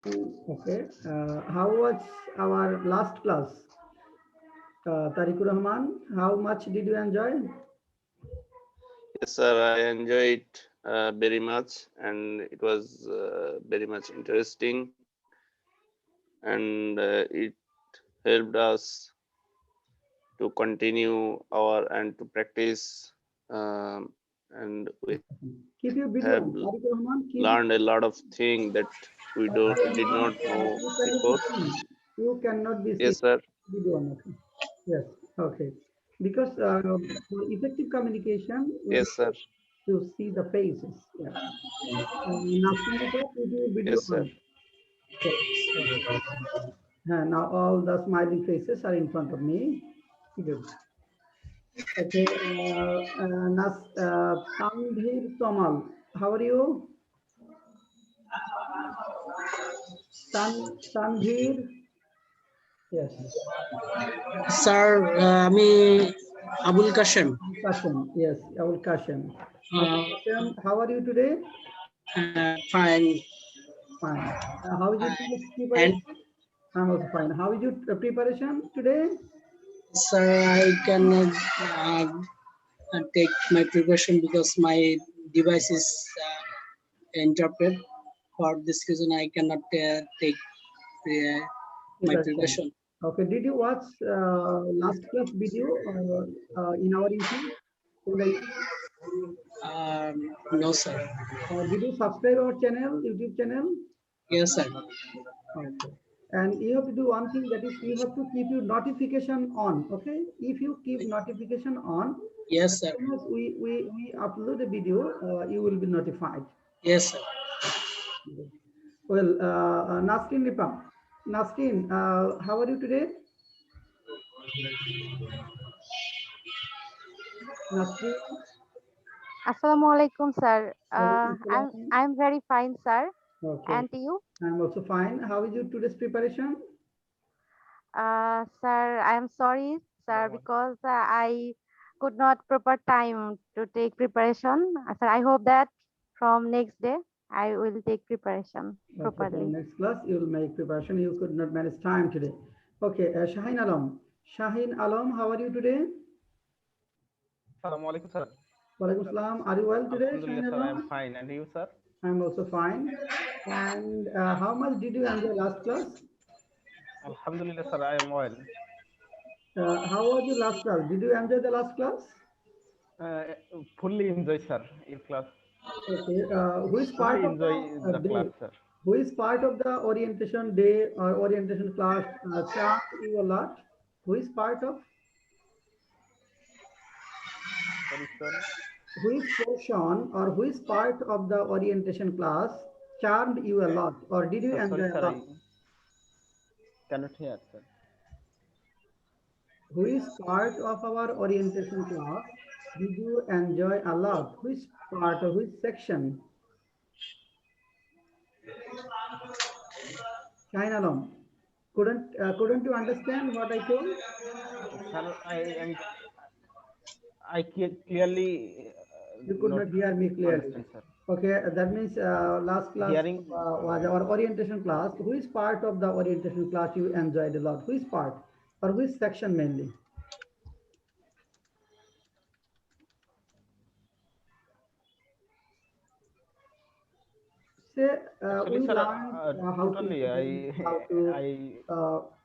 Okay. How was our last class? Tarikur Rahman, how much did you enjoy? Yes, sir. I enjoyed very much, and it was very much interesting, and it helped us to continue our and to practice, and we have Keep your video on. Tarikur Rahman, keep learned a lot of things that we did not know you cannot be before. seen. You cannot be seen. Yes, sir. Video on. Okay. Yes. Okay. Because for effective communication, we Yes, need sir. to see the faces. Yeah. Nothing to talk, keep your video Yes, sir. on. Yes. Now all the smiling faces are in front of me. Good. Okay. Tanvir Tomal, how are you? Tanvir. Yes. Sir আমি Abul Kashem Kashem. Yes. Abul Kashem. Abul Kashem, how are you today? Fine Fine. How is your and preparation? I'm also fine. How is your preparation today? sir I cannot take my preparation because my device is interrupted. For this reason I cannot take my Preparation. preparation. Okay. Did you watch last class video in our YouTube? In the, No sir. did you subscribe our channel, YouTube channel? Yes sir. Okay. And you have to do one thing, that is you have to keep your notification on. Okay. If you keep notification on, Yes as sir. soon as we upload a video, you will be notified. Yes sir. Well, Nasrin Lipa. Nasrin, how are you today? Nasrin, Assalamualaikum, sir. Walaikum salam. I'm very fine, sir. Okay. And you? I'm also fine. How is your today's preparation? Sir, I'm sorry, sir, because I could not proper time to take preparation. Sir, I hope that from next day I will take preparation Okay, from properly. next class you will make preparation. You could not manage time today. Okay, Shaheen Alam. Shaheen Alam, how are you today? Assalamualaikum, sir. Walaikum salam. Are you well today, Alhamdulillah, Shaheen sir. I am Alam? fine. And you, sir? I'm also fine. And how much did you enjoy last class? Alhamdulillah, sir. I am well. How was your last class? Did you enjoy the last class? Uh, Fully enjoy, sir, your class. Okay. Who is part Fully of enjoy the the day? class, sir. Who is part of the orientation day or orientation class? Charmed you a lot? Who is part of? Sorry, sir. Which portion or which part of the orientation class charmed you a lot, or did you Sir, sorry, enjoy a sir. lot? I cannot hear, sir. Which part of our orientation class did you enjoy a lot? Which part or which section? Shine along. Couldn't you understand what I told? Sir, I clearly You could not hear me clearly. understand, sir. Okay, that means last class Hearing, was our orientation class. Which part of the orientation class you enjoyed a lot? Which part or which section mainly? Say actually, we sir, learned how to totally, listen,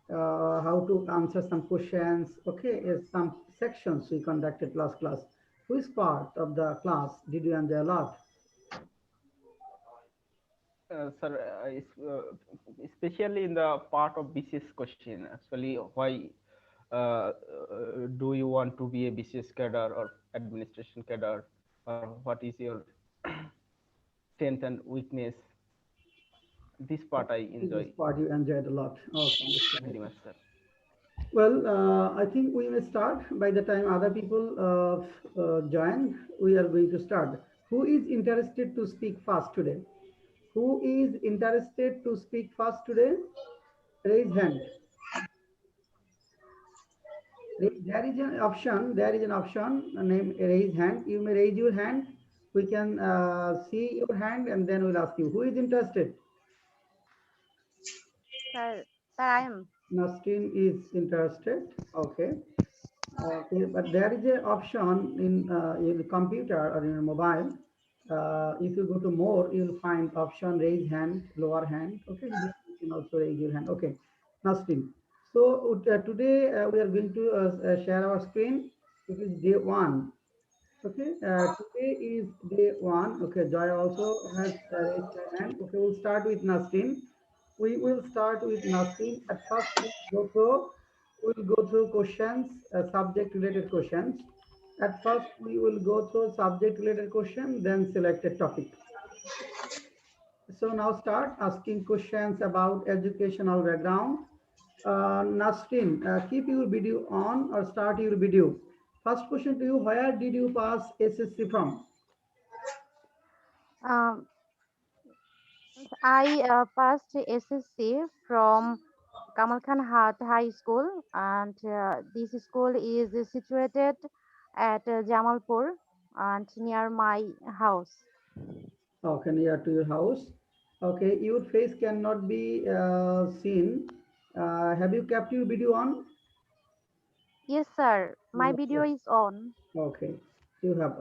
how to answer some questions. Okay, is some sections we conducted last class. Which part of the class did you enjoy a lot? sir, especially in the part of BCS question, actually, why do you want to be a BCS cadre or administration cadre, or what is your strength and weakness? This part I This enjoy part you enjoyed a lot. Okay. very much, sir. Well, I think we may start. By the time other people join, we are going to start. Who is interested to speak fast today? Who is interested to speak fast today? Raise hand. There is an option. There is an option. Name raise hand. You may raise your hand. We can see your hand, and then we'll ask you who is interested. Sir, I am. Nasrin is interested. Okay. Okay, but there is an option in the computer or in your mobile. If you go to more, you'll find option raise hand, lower hand. Okay, there you can also raise your hand. Okay, Nasrin. So today we are going to share our screen. It is day one. Okay, today is day one. Okay, Joy also has raised her hand. Okay, we'll start with Nasrin. We will start with Nasrin. At first, we'll go through questions, subject related questions. At first, we will go through subject related question, then select a topic. So now start asking questions about educational background. Nasrin, keep your video on or start your video. First question to you, where did you pass SSC from? Um, I passed SSC from Kamal Khan High School, and this school is situated at Jamalpur and near my house. Okay, near to your house. Okay, your face cannot be seen. Have you kept your video on? Yes, sir. My video Okay, is on. okay. You have.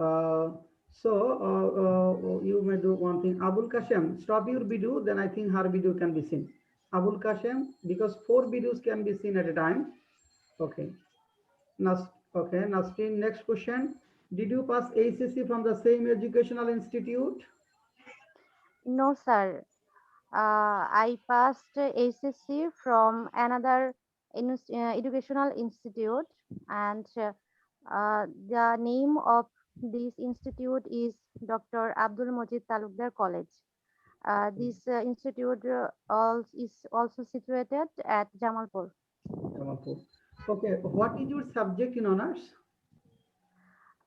You may do one thing. Abul Kashem, stop your video. Then I think her video can be seen. Abul Kashem, because four videos can be seen at a time. Okay. Nas. Okay. Nastin. Next question. Did you pass ACC from the same educational institute? No, sir. I passed SSC from another educational institute, and the name of this institute is Dr. Abdul Majid Talukdar College. This institute is also situated at Jamalpur. Jamalpur. Okay. What is your subject in honors?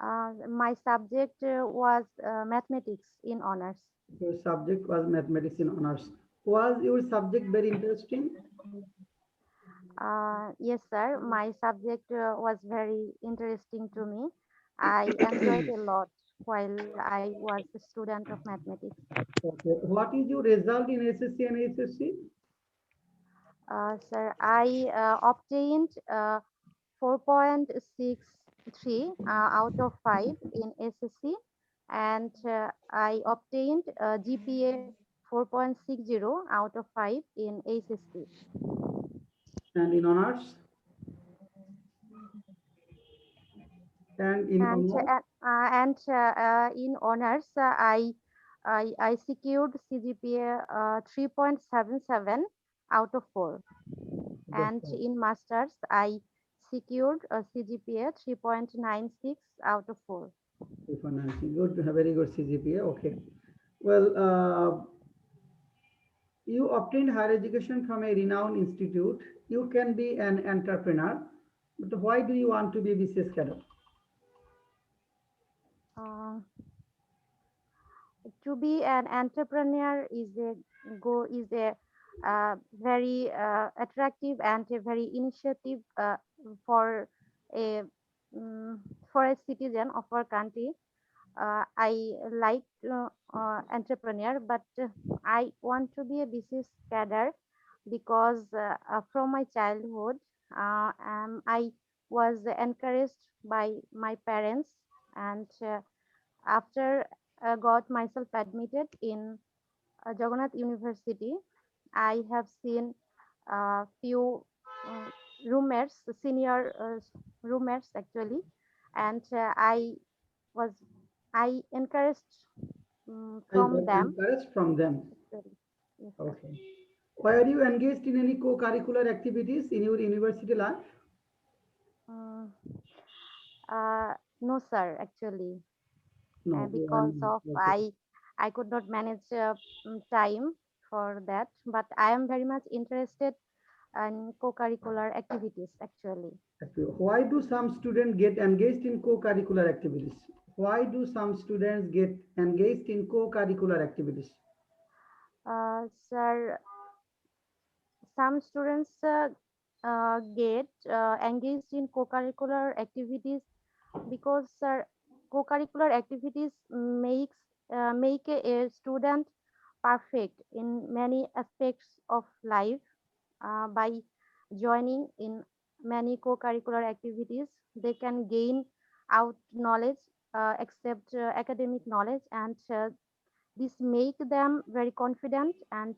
My subject was mathematics in honors. Your subject was mathematics in honors. Was your subject very interesting? Yes, sir. My subject was very interesting to me. I enjoyed a lot while I was a student of mathematics. Okay. What is your result in SSC and HSC? Sir, I obtained 4.63 out of 5 in SSC, and I obtained GPA 4.60 out of 5 in HSC. And in honors? And in And honors? in honors, I secured CGPA 3.77 out of 4. That's And right. in masters, I secured a CGPA 3.96 out of 4. Financing. Good. Very good CGPA. Okay. Well, you obtained higher education from a renowned institute. You can be an entrepreneur. But why do you want to be a BCS cadre? Uh, to be an entrepreneur is a very attractive and a very initiative for a for a citizen of our country. I like entrepreneur, but I want to be a business cadre because from my childhood, I was encouraged by my parents, and after got myself admitted in Jagannath University, I have seen few uh, roommates, senior roommates actually, and was I encouraged I from got them. encouraged from them. Actually. Yes, sir. Okay. Why are you engaged in any co-curricular activities in your university life? Uh, no, sir. Actually, No, you are because of not. Okay. I could not manage time for that. But I am very much interested in co-curricular activities. Actually, Why do some students get engaged in co-curricular activities? Why do some students get engaged in co-curricular activities? sir, some students get engaged in co-curricular activities because co-curricular activities make a student perfect in many aspects of life, By joining in many co-curricular activities, they can gain out knowledge, accept academic knowledge, and this make them very confident and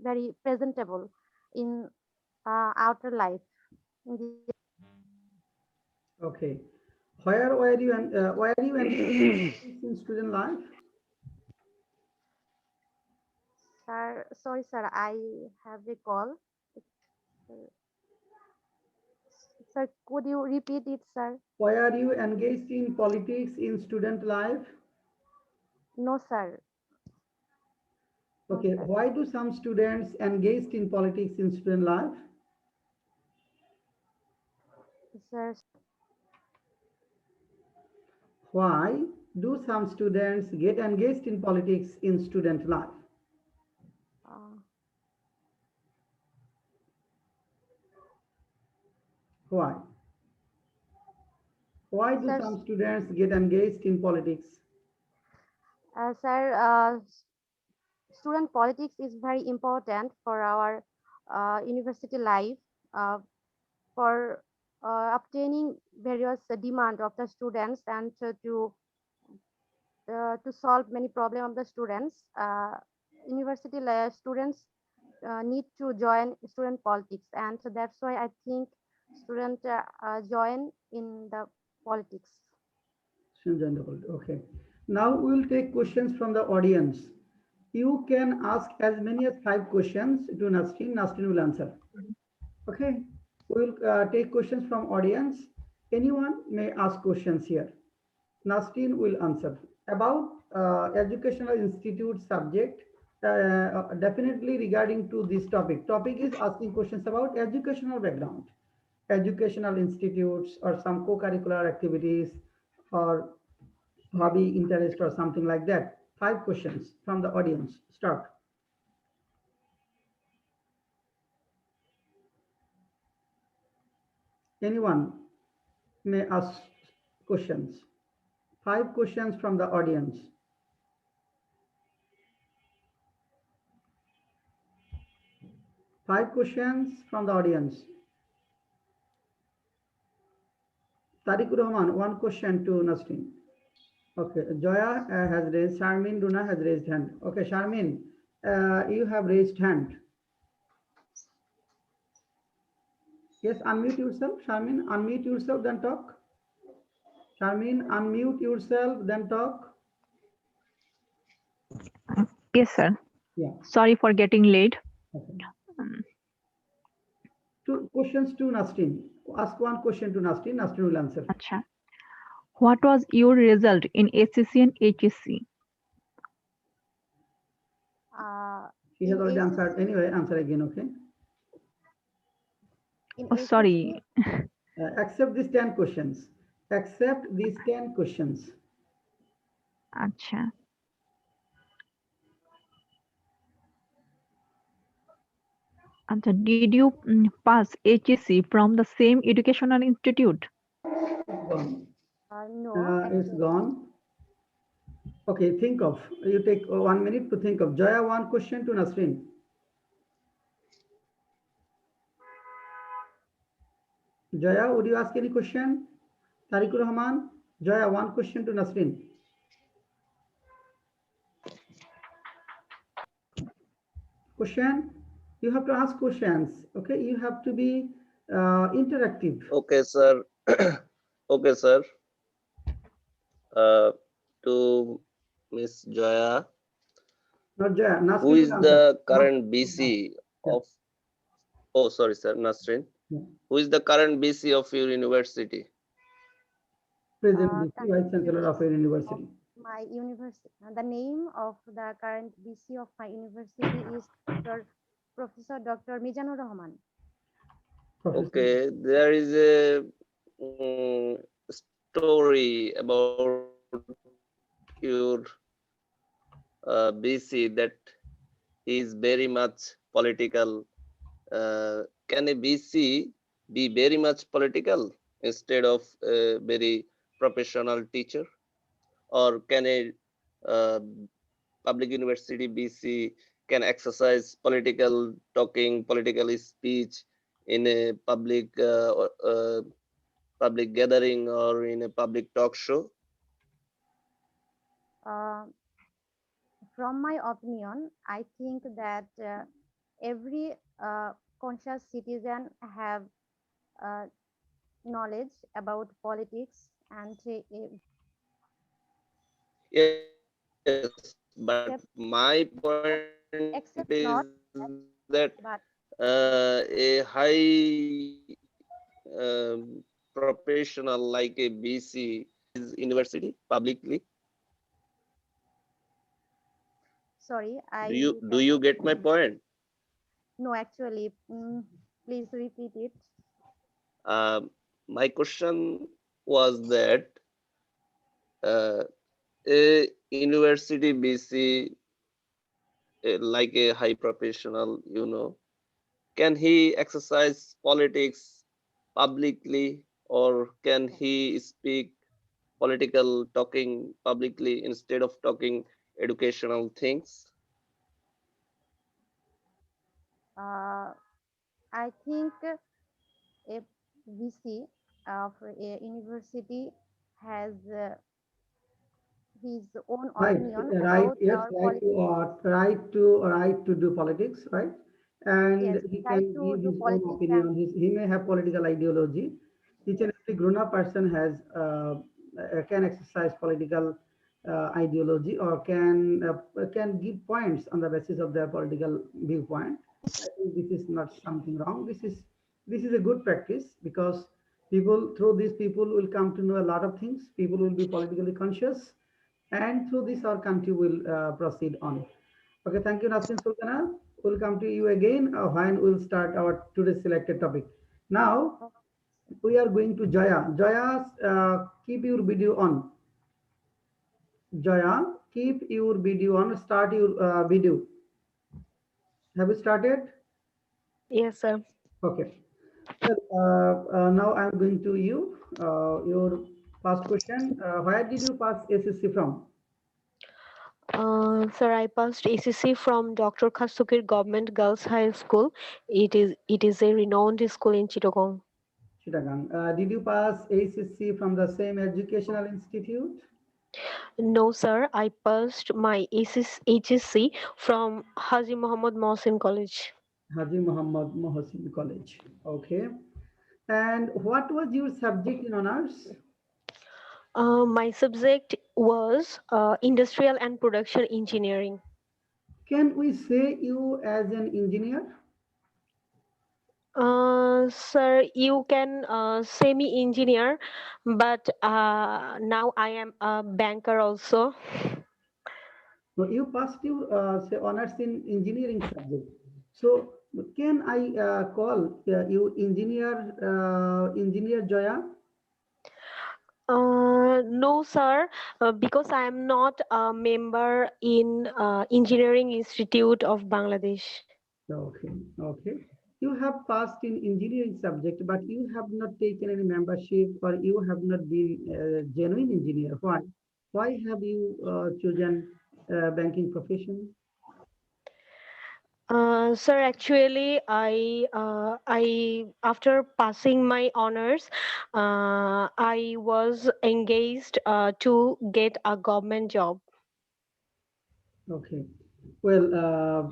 very presentable in outer life. In the, Okay. Where were you and where are you engaged in student life? sir, sorry, sir, I have a call. Sir, could you repeat it, sir? Why are you engaged in politics in student life? No, sir. No, Okay. sir. Why do some students engaged in politics in student life? Sir, Why do some students get engaged in politics in student life? uh, Why? Why do sir, some students get engaged in politics? sir, student politics is very important for our university life, uh, for obtaining various demand of the students and to solve many problem of the students. University students need to join student politics, and so that's why I think students join in the politics. Okay. Now we will take questions from the audience. You can ask as many as 5 questions to Nasrin. Nasrin will answer. Okay. We will take questions from audience. Anyone may ask questions here. Nasrin will answer. About educational institute subject, definitely regarding to this topic. Topic is asking questions about educational background, educational institutes or some co-curricular activities or hobby, interest or something like that. 5 questions from the audience. Start. Anyone may ask questions. 5 questions from the audience. 5 questions from the audience. Tariqur Rahman, one question to Nasrin. Okay, Joya has raised. Sharmin Duna has raised hand. Okay, Sharmin, you have raised hand. Yes, unmute yourself. Sharmin, unmute yourself, then talk. Sharmin, unmute yourself, then talk. Yes, sir. Yeah. Sorry for getting late. Okay. Um, 2 questions to Nasrin. Ask one question to Nasrin. Nasrin will answer. Acha. What was your result in SSC and HSC? She has In already ACC, answered. Anyway, answer again, okay? in Oh, ACC, sorry. Accept these 10 questions. Accept these 10 questions. Acha. Acha. Did you pass HSC from the same educational institute? It's gone. no, It's actually. gone. Okay, think of. You take 1 minute to think of. Joya, one question to Nasrin. Joya, would you ask any question? Tariqur Rahman, Joya, one question to Nasrin. Question? You have to ask questions. Okay, you have to be interactive. Okay, sir. Okay, sir. To Miss Joya, Not Joya. who Nasrin is will answer. the current BC Yeah. of? Oh, sorry, sir, Nasrin. Yeah. Who is the current BC of your university? Present BC, Current Vice Chancellor of your of university. my university. The name of the current BC of my university is Professor Dr. Mizanur Rahman. Professor. Okay, there is a story about your BC that he is very much political. Can a BC be very much political instead of a very professional teacher? Or can a uh, public university BC can exercise political talking, political speech in a public gathering or in a public talk show? Uh, from my opinion, I think that every conscious citizen have uh, knowledge about politics and Yes, but except my except point is except that not that, but a high professional like a BC university publicly. sorry, Do you get my point? no, actually, please repeat it. Um, my question was that a university BC, like a high professional, can he exercise politics publicly, or can he speak political talking publicly instead of talking educational things? Uh, I think a VC of a university has his own Right, opinion right, about yes, our right to, politics. right to do politics, right? And Yes, he try can to give do his own politics and opinion. He may have political ideology. Each and yes, every grown-up person has can exercise political ideology or can give points on the basis of their political viewpoint. I think this is not something wrong. This is a good practice because people through these people will come to know a lot of things. People will be politically conscious, and through this our country will proceed on. Okay, thank you, Nasrin Sultana. We'll come to you again when we'll start our today's selected topic. Now oh, we are going to Jaya. Jaya, keep your video on. Jaya, keep your video on. Start your video. Have you started? Yes, sir. Okay. Well, now I'm going to you. Your first question. Where did you pass SSC from? Sir, I passed ACC from Dr. Khasukir Government Girls High School. It is a renowned school in Chittagong. Chittagong. Did you pass ACC from the same educational institute? No, sir, I passed my HSC from Haji Muhammad Mohsin College. Haji Muhammad Mohsin College. Okay. And what was your subject in honors? My subject was Industrial and Production Engineering. Can we say you as an engineer? Sir, you can say me engineer, but now I am a banker also. No, you passed your say honors in engineering subject. So can I call you engineer Joya? No, sir, because I am not a member in Engineering Institute of Bangladesh. Okay, okay. You have passed in engineering subject, but you have not taken any membership or you have not been a genuine engineer. Why? Why have you chosen banking profession? Sir, actually, I after passing my honors, I was engaged to get a government job. Okay. Well,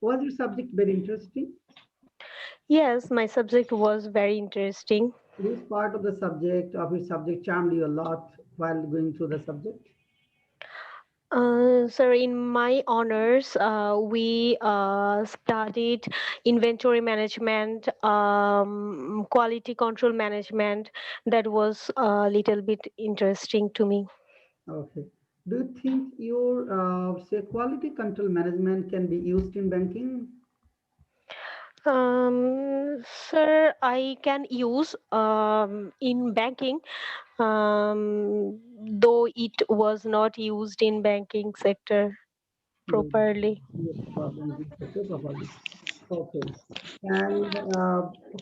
was your subject very interesting? Yes, my subject was very interesting. Which part of your subject charmed you a lot while going through the subject? Sir, in my honors, we studied inventory management, quality control management. That was a little bit interesting to me. Okay. Do you think your say quality control management can be used in banking? Sir, I can use in banking, though it was not used in banking sector Yes, properly. yes, for banking sector properly. Okay. And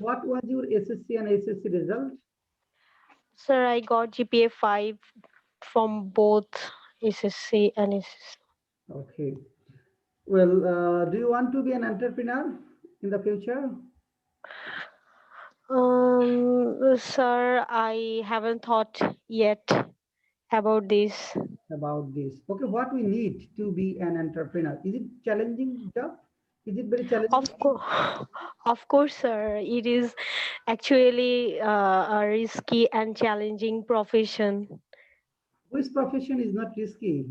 what was your SSC and SSC result? Sir, I got GPA 5 from both SSC and SSC. Okay. Well, do you want to be an entrepreneur in the future? Sir, I haven't thought yet about this. About this? Okay, what we need to be an entrepreneur? Is it challenging job? Is it very challenging? Of course, of course, sir. It is actually a risky and challenging profession. Which profession is not risky?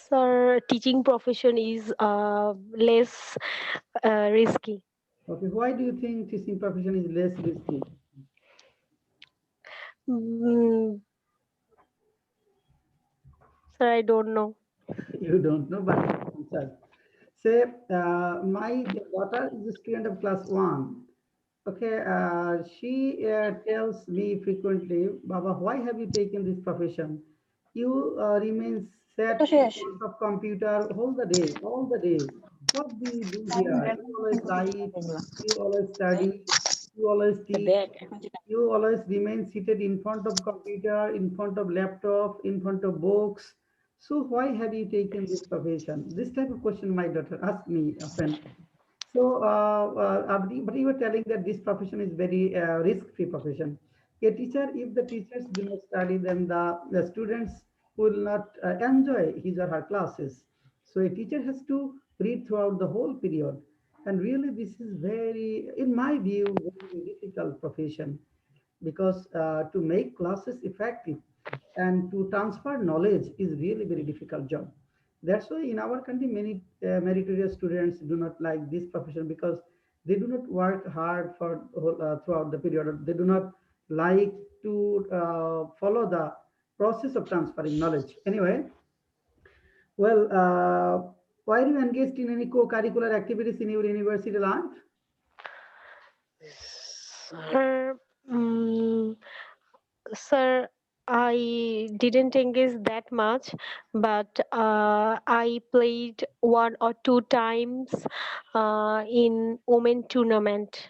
Sir, teaching profession is less risky. Okay, why do you think teaching profession is less risky? Mm, sir, I don't know. You don't know, but answer. Say, my daughter is a student of class one. Okay, she tells me frequently, Baba, why have you taken this profession? You remain sat in front of computer all the day. What do you do here? You always write, you always study, you always teach, you always remain seated in front of computer, in front of laptop, in front of books. So why have you taken this profession? This type of question my daughter asked me often. So, but you were telling that this profession is very risk-free profession. A teacher, if the teachers do not study, then the students will not enjoy his or her classes. So a teacher has to read throughout the whole period. And really, this is very, in my view, very difficult profession because to make classes effective and to transfer knowledge is really very difficult job. That's why in our country many meritorious students do not like this profession because they do not work hard for throughout the period. They do not like to follow the process of transferring knowledge. Anyway, well, why are you engaged in any co-curricular activities in your university life? Sir, mm, sir, I didn't engage that much, but I played one or two times in women tournament.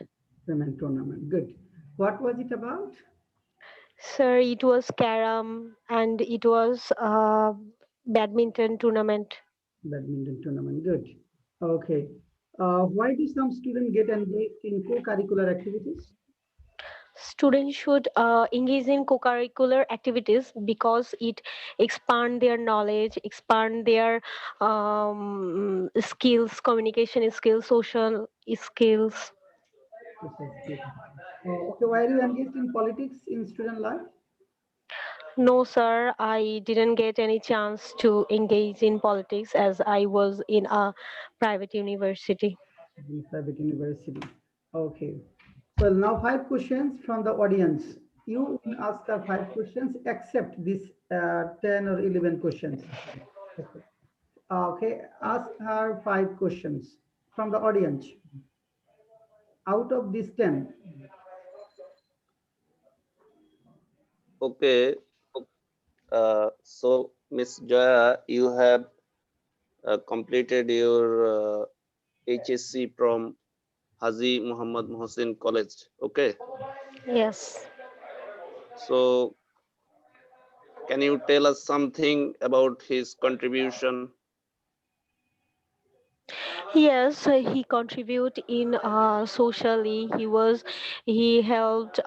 Women tournament. Good. What was it about? Sir, it was carom and it was badminton tournament. Badminton tournament. Good. Okay. Why do some students get engaged in co-curricular activities? Students should engage in co-curricular activities because it expand their knowledge, expand their skills, communication skills, social skills. Yes, yes, good. Okay. Why are you engaged in politics in student life? No, sir, I didn't get any chance to engage in politics as I was in a private university. In private university. Okay. Well, now five questions from the audience. You will ask her five questions except this 10 or 11 questions. Okay. Okay. Ask her five questions from the audience. Out of these 10, Okay, so Miss Joya, you have completed your HSC from Haji Muhammad Mohsin College. Okay, Yes. so can you tell us something about his contribution? Yes, he contribute in socially. He helped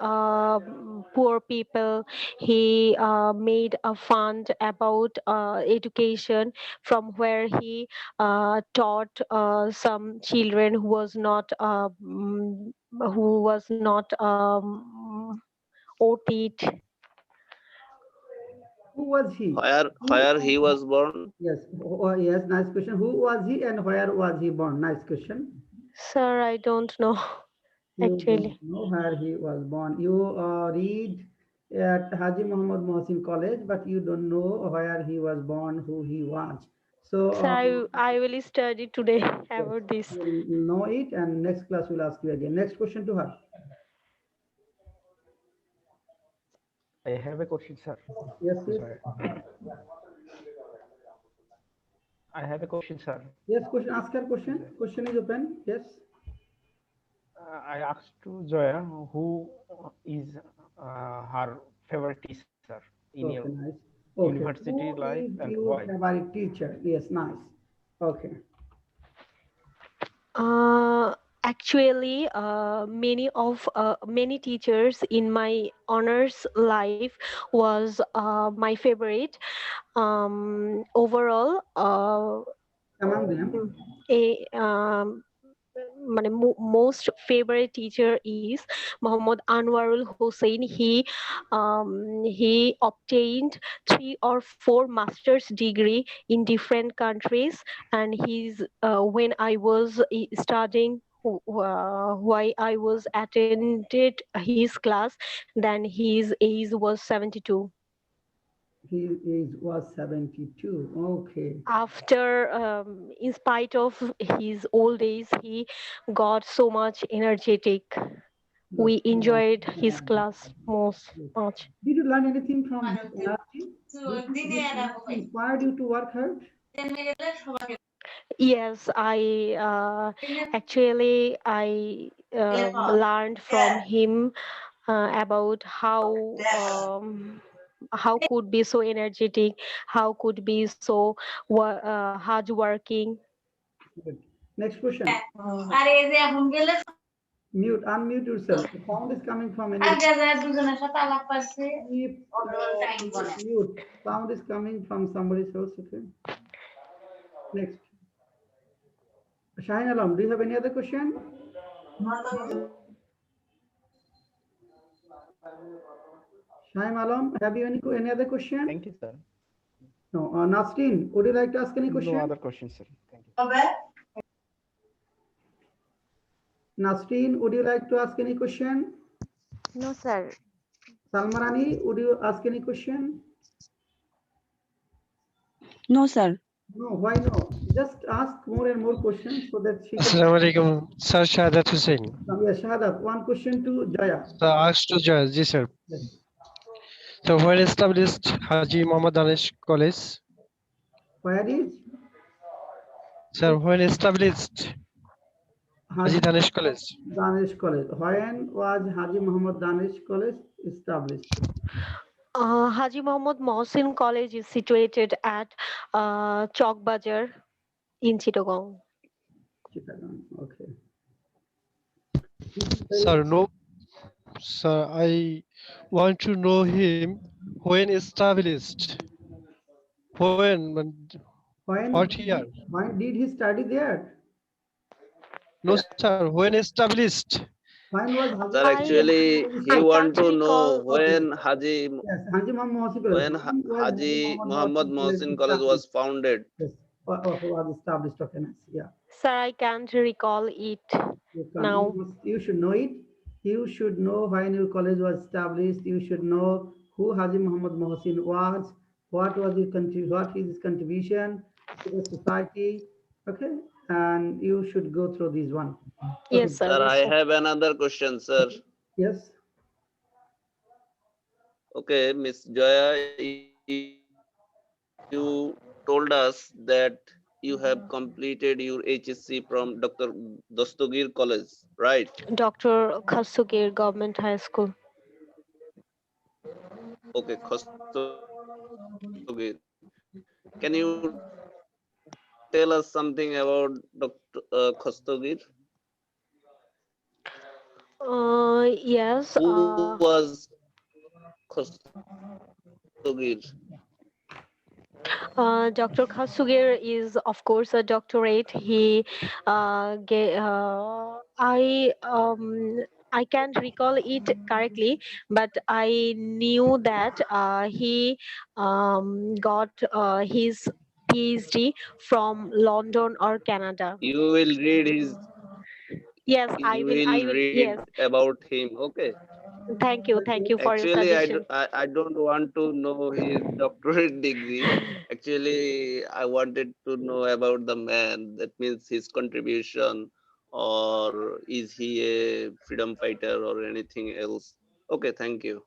poor people. He made a fund about education from where he taught some children who was not OT'd. who was he? Where he was born? Yes, yes, nice question. Who was he and where was he born? Nice question. Sir, I don't know You don't actually. know where he was born. You read at Haji Muhammad Mohsin College, but you don't know where he was born, who he was. So, Sir, I will study today yes, about this. you'll know it, and next class we'll ask you again. Next question to her. I have a question, sir. Yes, please. Sorry. I have a question, sir. Yes, question. Ask her question. Joy. Question is open. Yes. I asked to Joya who is her favorite teacher in your Okay, nice. Okay. university Who life is and your why? favorite teacher? Yes, nice. Okay. Uh, Actually, many teachers in my honors life was my favorite. Overall, Among them, a মানে most favorite teacher is Muhammad Anwarul Hussein. He obtained 3 or 4 master's degree in different countries, and he's when I was studying, why I was attended his class, then his age was 72. he is was 72. Okay. After in spite of his old age, he got so much energetic. Got We so much enjoyed his energy. class most Yes. much. Did you learn anything from his energy? Did his energy inspired you to work hard? Yes, I actually I learned from him about how could be so energetic, how could be so hard working. Good. Next question. Mute, unmute yourself. The sound is coming from any. Keep mute. Sound is coming from somebody's house. Okay. Next. Shaheen Alam, do you have any other question? Shaheen Alam, have you any other question? Thank you, sir. No. Nasreen, would you like to ask any No question? other questions, sir. Thank you. Nasreen, would you like to ask any question? No, sir. Salmarani, would you ask any question? No, sir. No, why no? Just ask more and more questions so that she can. Assalamu alaikum, Sir Shahadat Hussain. Yes, Shahadat, one question to Jaya. So asked to judge, yes, sir. Yes. So when established Haji Muhammad Danish College? Where is Sir, when established Haji Haji Danish College? Danish College? When was Haji Muhammad Danish College established? Haji Muhammad Mohsin College is situated at Chowk Bazar in Chittagong. Chittagong. Okay. Sir, no. Sir, I want to know him when established. What year? When did he study there? No, sir, when established. When was Sir, Haji I actually, College he I established? want can't to know recall. Okay. when Haji Yes, Haji Muhammad Mohsin College. When was Haji Haji Muhammad Muhammad Mohsin College Mohsin College established? was founded. Yes, was established. Okay, nice. Yeah. Sir, I can't recall it You can. now. You should know it. You should know when your college was established. You should know who Haji Muhammad Mohsin was. What was what is his contribution to the society? Okay, and you should go through this one. Okay. Yes, sir. Sir, I have another question, sir. Yes. Okay, Miss Joya, you told us that you have completed your HSC from Dr. Dostogir College, right? Dr. Khasugir Government High School. Okay, Khostogir. Can you tell us something about Dr. Khostogir? Yes. Who was Khostogir? Dr. Khasugir is, of course, a doctorate. I can't recall it correctly, but I knew that he got his PhD from London or Canada. You will read his. Yes, I You will. will I will. read Yes. about him. Okay. Thank you. Thank you for your Actually, suggestion. I don't want to know his doctorate degree. Actually, I wanted to know about the man. That means his contribution, or is he a freedom fighter or anything else? Okay, thank you.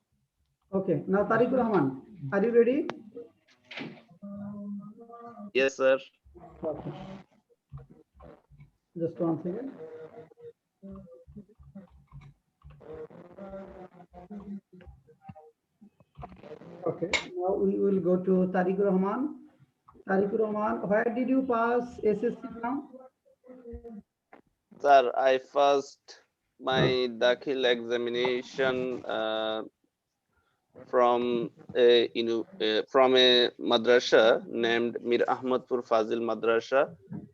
Okay. Now Tariq Rahman, are you ready? Yes, sir. Okay. Just one second. Okay, now we will go to Tariqur Rahman. Tariqur Rahman, where did you pass SSC from? Sir, I first my Dakhil examination from from a madrasa named Mir Ahmadpur Fazil Madrasa,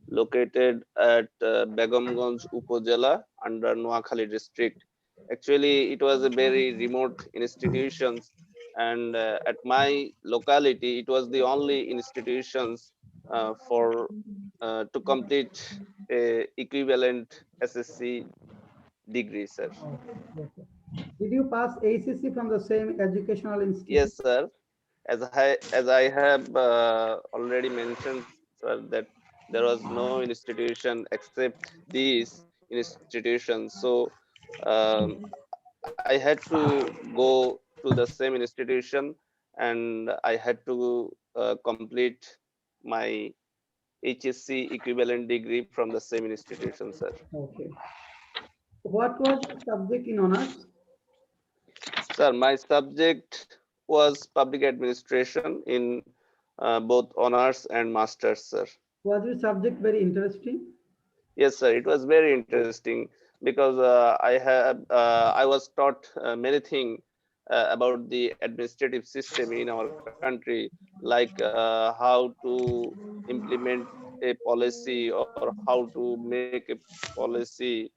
located at Begumganj Upazila under Noakhali district. Actually, it was a very remote institution, and at my locality, it was the only institutions for to complete a equivalent SSC degree, sir. Okay. Did you pass ACC from the same educational institution? Yes, sir. As I have already mentioned, sir, that there was no institution except these institutions. So um, I had to go to the same institution, and I had to complete my HSC equivalent degree from the same institution, sir. Okay. What was your subject in honors? Sir, my subject was public administration in both honors and masters, sir. Was your subject very interesting? Yes, sir. It was very interesting because I was taught many things about the administrative system in our country, like how to implement a policy or how to make a policy,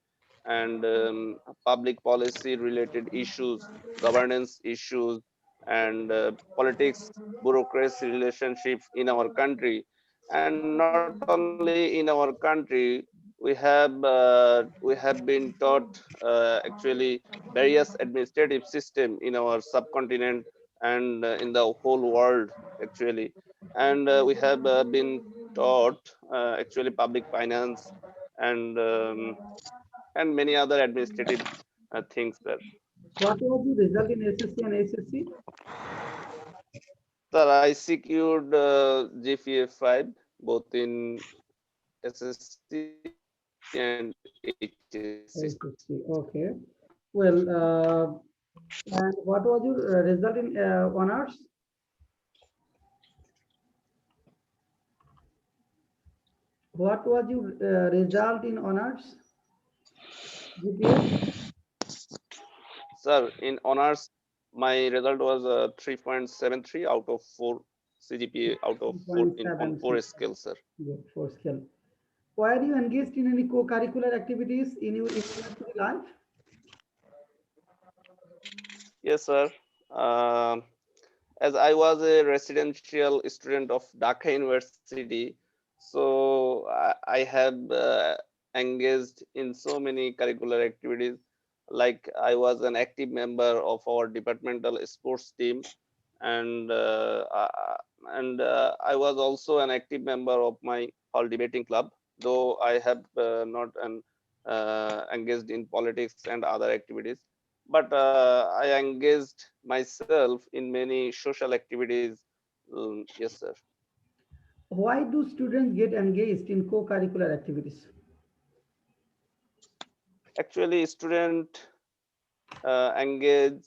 and public policy related issues, governance issues, and politics, bureaucracy relationships in our country. And not only in our country, we have been taught actually various administrative system in our subcontinent and in the whole world actually, and we have been taught actually public finance and many other administrative things there. What was your result in SSC and ACC? Sir, I secured GPA 5 both in SSC and HSC. ACC. Okay. Well, and what was your result in honors? What was your result in honors? GPA? Sir, in honors, my result was 3.73 out of 4 CGPA out of 14 on 4 3.76. scale, sir. Good for skill. Were you engaged in any co-curricular activities in your university life? Yes, sir. Um as I was a residential student of Dhaka University, so I have engaged in so many curricular activities. Like I was an active member of our departmental sports team, and I was also an active member of my hall debating club. Though I have not engaged in politics and other activities, but I engaged myself in many social activities. Yes, sir. Why do students get engaged in co-curricular activities? Actually, student engage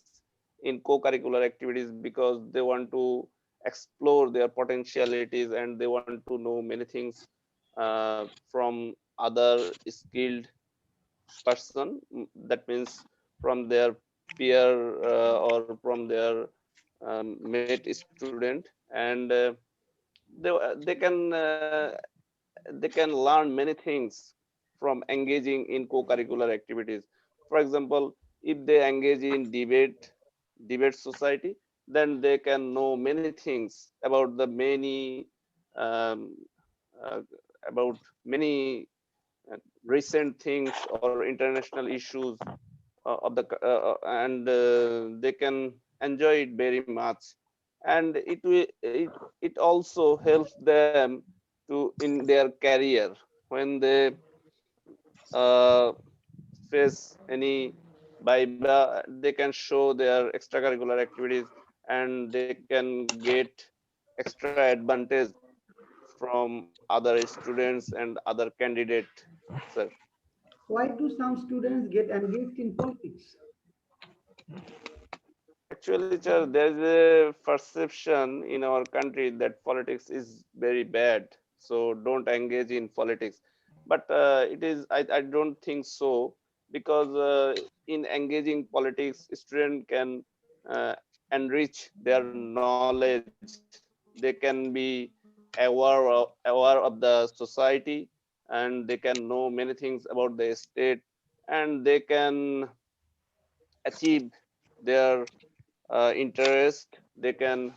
in co-curricular activities because they want to explore their potentialities and they want to know many things from other skilled person. That means from their peer or from their mate student, and they they can learn many things from engaging in co-curricular activities. For example, if they engage in debate society, then they can know many things about the many um, uh, about many recent things or international issues of the and they can enjoy it very much, and it also helps them to in their career when they uh, face any viva. They can show their extracurricular activities and they can get extra advantage from other students and other candidate, sir. Why do some students get engaged in politics? Actually, sir, there is a perception in our country that politics is very bad. So don't engage in politics. But it is, I don't think so, because in engaging politics, student can uh, enrich their knowledge. They can be aware of the society, and they can know many things about the state, and they can achieve their interest. They can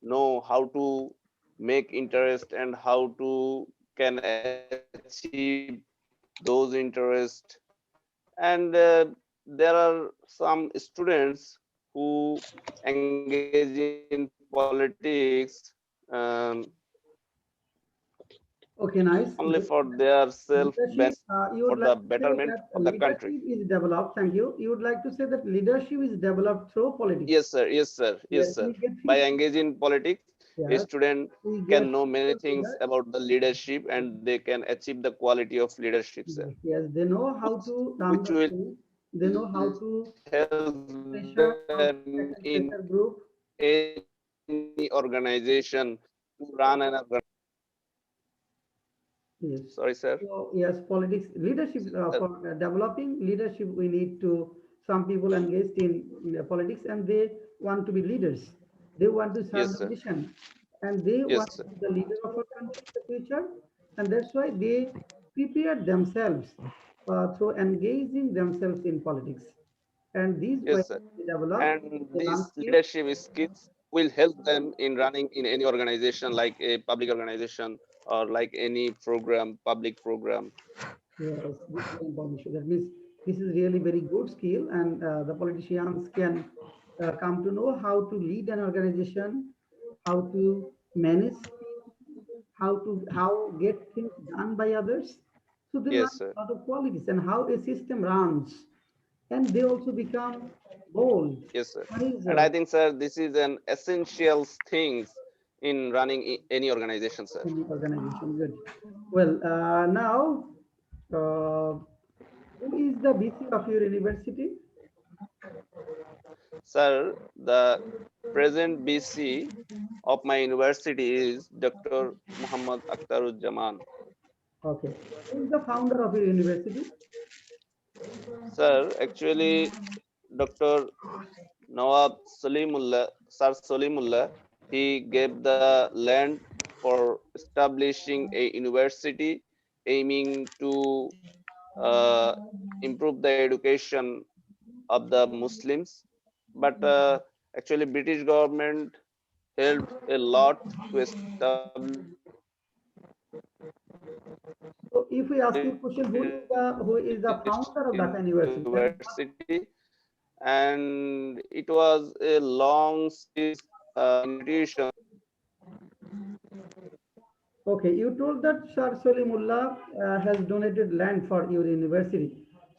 know how to make interest and how to can achieve those interest. And there are some students who engage in politics Okay, only nice. for their self benefit, Leadership, for the you would like to say betterment that of the country. leadership is developed. Thank you. You would like to say that leadership is developed through politics. Yes, sir. Yes, sir. Yes, Yes, sir. we get By people. engaging in politics, a Yes, student we get can know many people things leaders. about the leadership, and they can achieve the quality of leadership, sir, Yes, yes, they know how which to run which the will thing. They know how to help take them pressure, in how to tackle pressure any group. organization to run an organization. Yes. Sorry, sir. So yes, politics, leadership, for developing leadership, we need to, some people engaged in politics and they want to be leaders. They want to serve Yes, the sir. nation and they Yes, want sir. to be the leader of our country in the future. And that's why they prepare themselves through engaging themselves in politics. And these Yes, when sir. they develop, And they learn these skills. leadership skills will help them in running in any organization, like a public organization or like any program, public program. Yes, this is information. That means this is really very good skill, and the politicians can come to know how to lead an organization, how to manage team, how get things done by others. So they learn Yes, sir. a lot of qualities and how a system runs, and they also become bold. Yes, sir. What is And I think, sir, this is an essential things in running any organization, sir. any organization? Good. Well, now, uh, who is the BC of your university? Sir, the present BC of my university is Dr. Muhammad Akhtaruzzaman. Okay. Who is the founder of your university? Sir, actually, Dr. Nawab Salimullah, Sir Salimullah, he gave the land for establishing a university aiming to uh, improve the education of the Muslims. But actually, British government helped a lot to establish this So if we ask you a question, who is the university, founder of Dhaka University? Then what? and it was a long series institution. Okay, you told that Shah Salimullah has donated land for your university.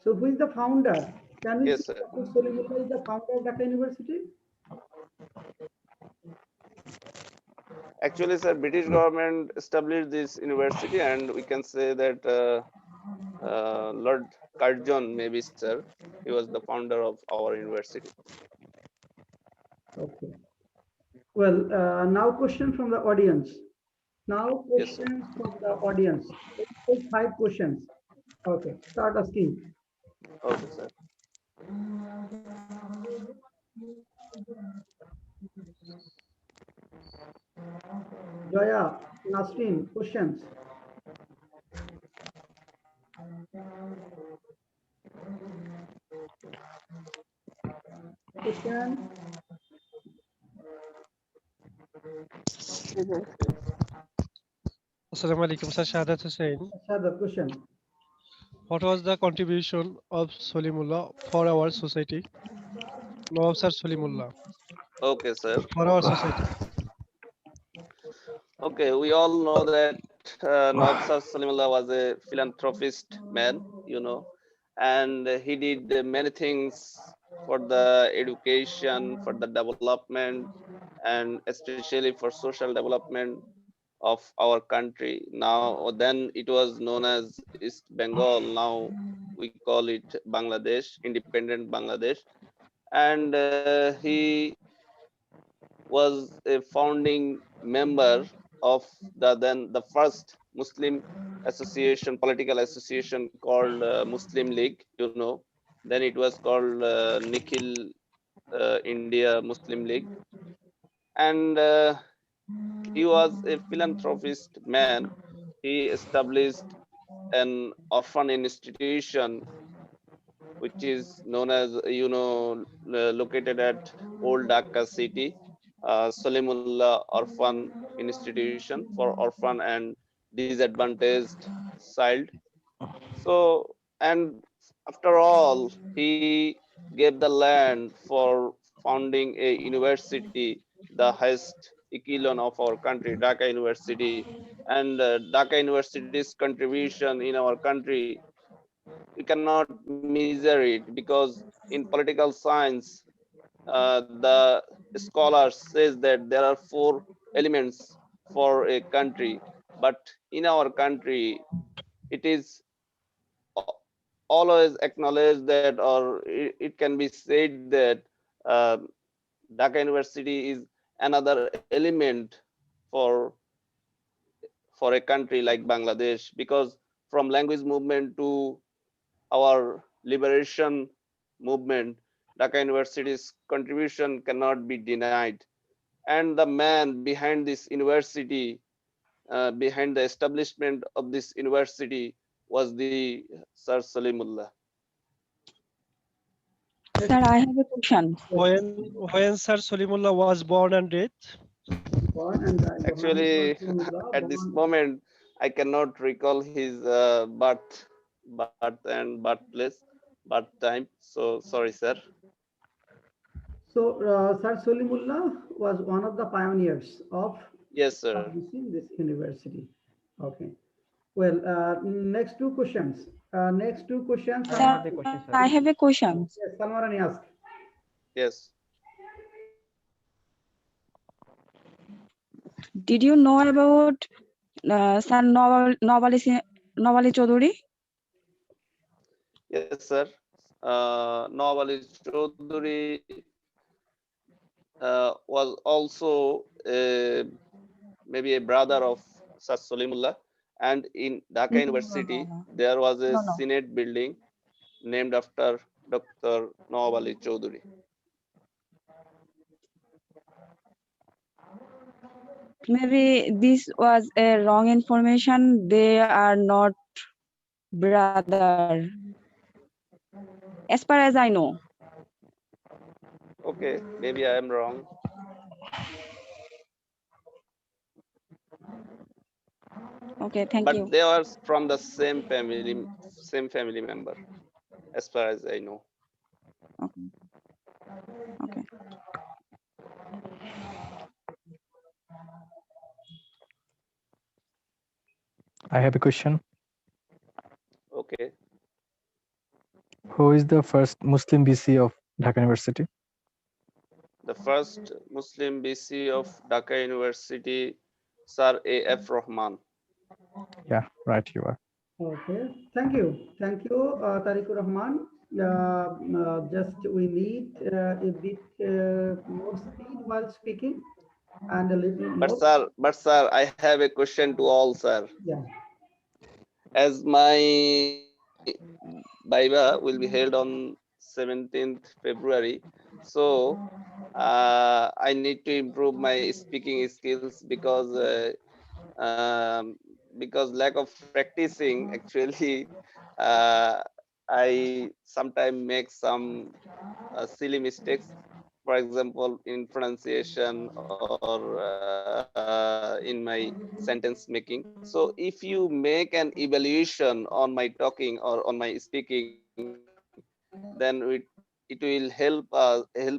So who is the founder? Can we say Yes, sir. Dr. Salimullah is the founder of Dhaka University? Actually, sir, British government established this university, and we can say that Lord Curzon, maybe, sir, he was the founder of our university. Okay. Well, now question from the audience. Now Yes, sir. questions from the audience. Let's take 5 questions. Okay, start asking. Okay, sir. Joya, Nasrin, questions. Question. Assalamu alaikum, Sir Shahadat Hussain. Shadab, question. What was the contribution of Solimullah for our society? Nawab Sir Solimullah Okay, sir. for our society. Okay, we all know that Nawab Sir Salimullah was a philanthropist man, and he did many things for the education, for the development, and especially for social development of our country. Now, then it was known as East Bengal. Now we call it Bangladesh, independent Bangladesh. And he was a founding member of the first Muslim association, political association called Muslim League. You know, then it was called Nikhil India Muslim League, and he was a philanthropist man. He established an orphan institution which is known as, located at Old Dhaka city, Salimullah Orphan Institution for orphan and disadvantaged child. So, and after all, he gave the land for founding a university, the highest echelon of our country, Dhaka University. And Dhaka University's contribution in our country, we cannot measure it, because in political science, the scholars says that there are four elements for a country, but in our country, it is always acknowledged that, or it can be said that uh, Dhaka University is another element for a country like Bangladesh, because from language movement to our liberation movement, Dhaka University's contribution cannot be denied. And the man behind this university, behind the establishment of this university, was the Sir Salimullah. Sir, I have a question. When Sir Solimullah was born and died? Born and died. Actually, at this Born. moment, I cannot recall his birth and birthplace, birth time. So sorry, sir. So, Sir Solimullah was one of the pioneers of Yes, sir. establishing this university. Okay. Well, next two questions. Next two questions Sir, are. I have a question, I sir. have a question. Yes, Salmarani ask. Yes. Did you know about Sir Nawali Chaudhuri? Yes, sir. Nawali Chaudhuri was also maybe a brother of Sir Solimullah. And in Dhaka No, no, no, University, no. there was a No, no. Senate building named after Dr. Nawali Chaudhuri. Maybe this was a wrong information. They are not brother, as far as I know. Okay, maybe I am wrong, Okay, thank but you. they are from the same family member, as far as I know. Okay. Okay. I have a question. Okay. Who is the first Muslim BC of Dhaka University? The first Muslim BC of Dhaka University, Sir A.F. Rahman. Yeah, right, you are. Okay, thank you, Tariqur Rahman. Just we need a bit more speed while speaking, and a little more. But sir, I have a question to all, sir. Yeah. As my Viva will be held on 17th February, so I need to improve my speaking skills, because lack of practicing, actually, uh, I sometimes make some silly mistakes, for example, in pronunciation or in my sentence making. So if you make an evaluation on my talking or on my speaking, then it will help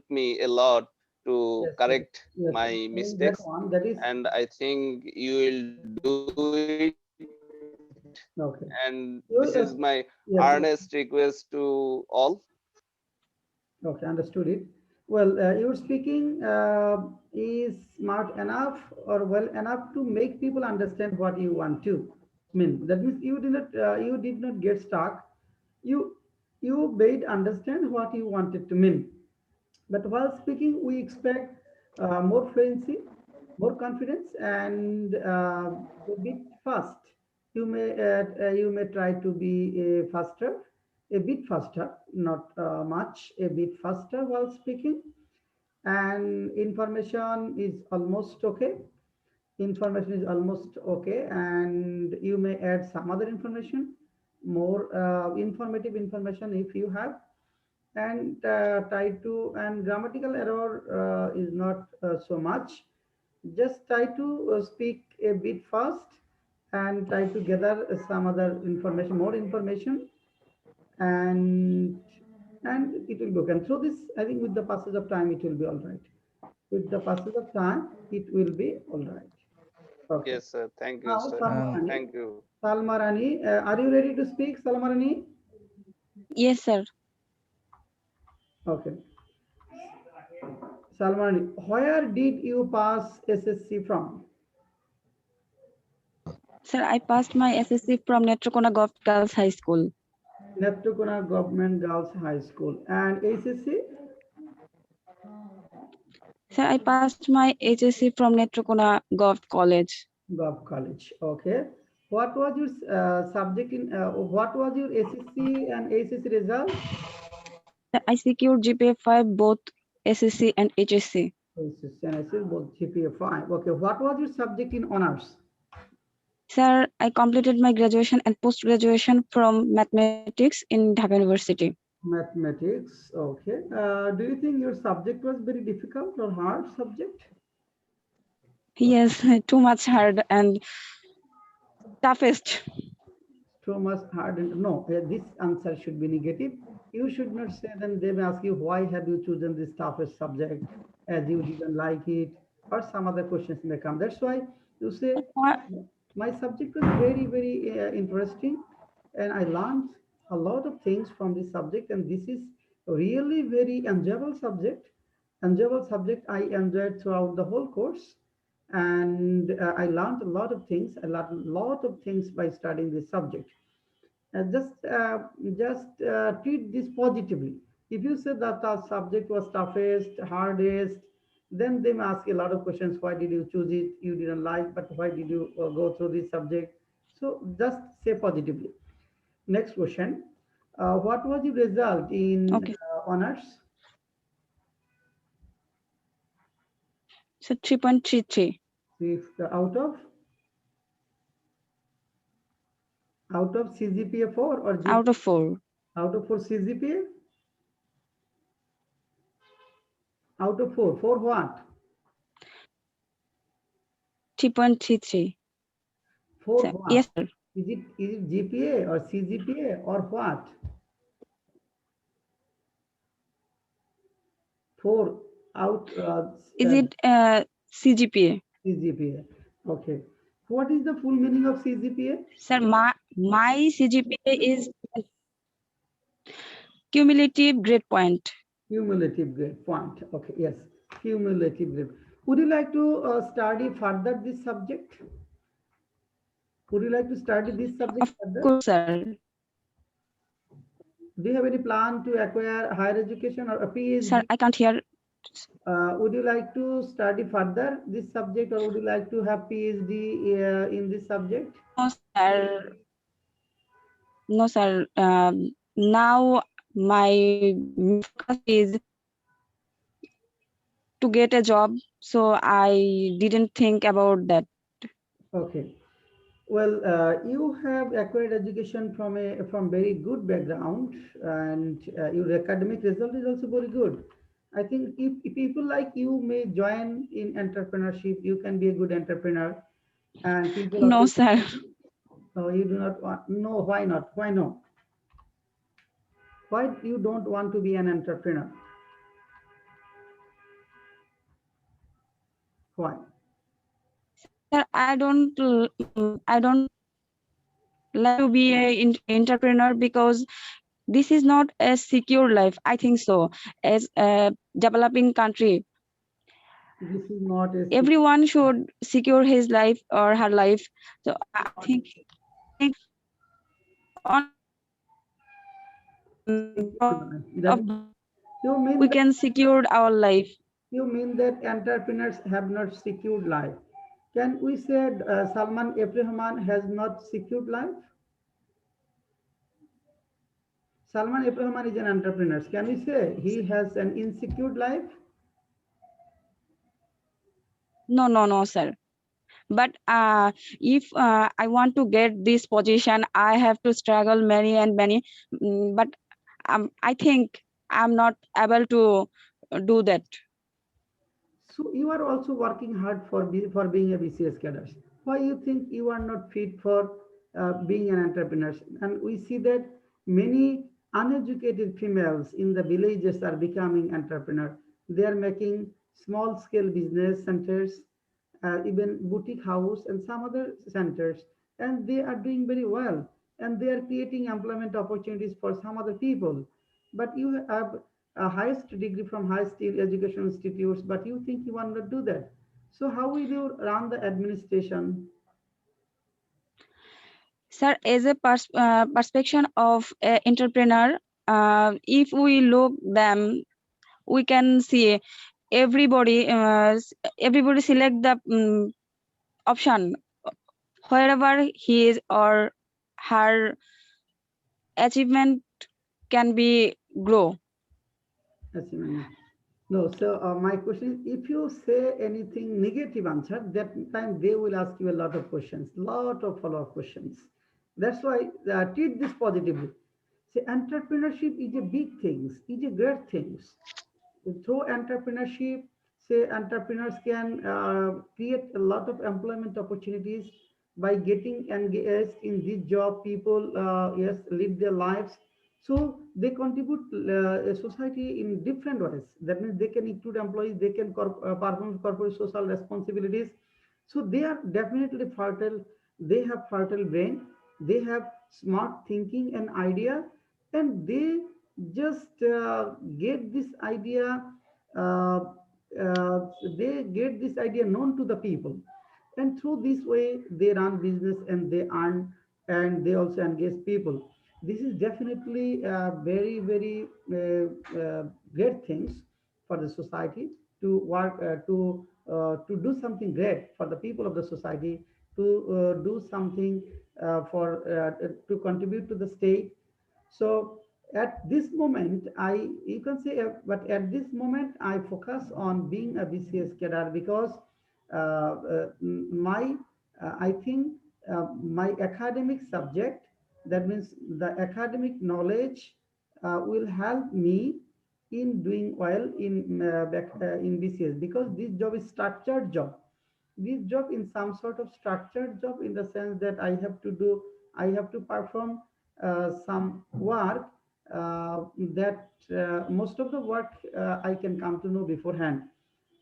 me a lot to correct Yes, my yes. mistakes. Saying that one, that And is I think you will do it, and this is my okay. You earnest request yes, yes. to all. Okay, understood it. Well, your speaking is smart enough or well enough to make people understand what you want to mean. That means you did not get stuck. You you made understand what you wanted to mean. But while speaking, we expect more fluency, more confidence, and a bit fast. You may try to be faster, a bit faster, not much, a bit faster while speaking, and information is almost okay, and you may add some other information, more informative information if you have, and try to, and grammatical error is not so much. Just try to speak a bit fast and try to gather some other information, more information, and it will work. And through this, I think with the passage of time, it will be all right. With the passage of time, it will be all right. Okay. Yes, sir. Thank you, Now, sir. And Salmarani. Thank you. Salmarani, are you ready to speak, Salmarani? Yes, sir. Okay. Salmarani, where did you pass SSC from? Sir, I passed my SSC from Netrokona Girls High School. Netrokona Government Girls High School. And HSC? Sir, I passed my HSC from Netrokona Gov College. Gov College. Okay. What was your subject in, what was your SSC and HSC result? I secured GPA 5 both SSC and HSC. HSC and HSC, both GPA 5. Okay. What was your subject in honors? Sir, I completed my graduation and post-graduation from mathematics in Dhaka University. Mathematics. Okay. Do you think your subject was very difficult or hard subject? Yes, too much hard and toughest. Too much hard and no, this answer should be negative. You should not say, then they may ask you, why have you chosen this toughest subject, as you didn't like it, or some other questions may come. That's why you say, What? my subject was very, very interesting, and I learned a lot of things from this subject, and this is really very enjoyable subject. Enjoyable subject I enjoyed throughout the whole course, and I learned a lot of things. I learned a lot of things by studying this subject. Just treat this positively. If you say that the subject was toughest, hardest, then they may ask a lot of questions. Why did you choose it? You didn't like, but why did you go through this subject? So just say positively. Next question. What was the result in Okay. honors? So 3.33 If out of CGPA 4 or GPA? out of 4. Out of 4 CGPA? Out of 4. 4 what? 3.33. For Sir, what? yes, sir. Is it GPA or CGPA or what? For out Is it CGPA? CGPA. Okay. What is the full meaning of CGPA? Sir, my CGPA is cumulative grade point. Cumulative grade point. Okay. Yes. Cumulative grade. Would you like to study further this subject? Would you like to study this subject Of further? course, sir. Do you have any plan to acquire higher education or a Sir, PhD? I can't hear. Would you like to study further this subject, or would you like to have PhD in this subject? No, sir. No, sir. Now my focus is to get a job, so I didn't think about that. Okay. Well, you have acquired education from very good background, and your academic result is also very good. I think if people like you may join in entrepreneurship, you can be a good entrepreneur, and people No, appreciate sir. you. No, you do not want. No, why not? Why no? Why you don't want to be an entrepreneur? Why? Sir, I don't like to be an entrepreneur because this is not a secure life. I think so. As a developing country, This is not a everyone should secure his life or her life. So I think on secure life. of You mean we that can secure our life. You mean that entrepreneurs have not secured life? Can we say Salman Abrahman has not secured life? Salman Abrahman is an entrepreneur. Can we say he has an insecure life? No, sir. But if I want to get this position, I have to struggle many and many. But I think I'm not able to do that. So you are also working hard for being a BCS cadre. Why you think you are not fit for being an entrepreneur? And we see that many uneducated females in the villages are becoming entrepreneur. They are making small scale business centers, even boutique house and some other centers, and they are doing very well. And they are creating employment opportunities for some other people. But you have a highest degree from highest education institutes, but you think you want to do that. So how will you run the administration? Sir, as a perspective of entrepreneur, if we look them, we can see everybody select the option wherever his or her achievement can be grow. Achievement. No, so my question is, if you say anything negative answer, that time they will ask you a lot of questions, lot of follow-up questions. That's why treat this positively. See, entrepreneurship is a big things, is a great things. Through entrepreneurship, say entrepreneurs can create a lot of employment opportunities by getting engaged in this job. People, yes, live their lives. So they contribute a society in different ways. That means they can include employees, they can perform corporate social responsibilities. So they are definitely fertile. They have fertile brain. They have smart thinking and idea, and they just get this idea. Uh, they get this idea known to the people, and through this way they run business and they earn, and they also engage people. This is definitely very great things for the society to work to do something great for the people of the society, to do something for to contribute to the state. So at this moment, you can say, but at this moment, I focus on being a BCS cadre because my, I think my academic subject, that means the academic knowledge will help me in doing well in BCS, because this job is structured job. This job in some sort of structured job, in the sense that I have to perform some work that most of the work I can come to know beforehand.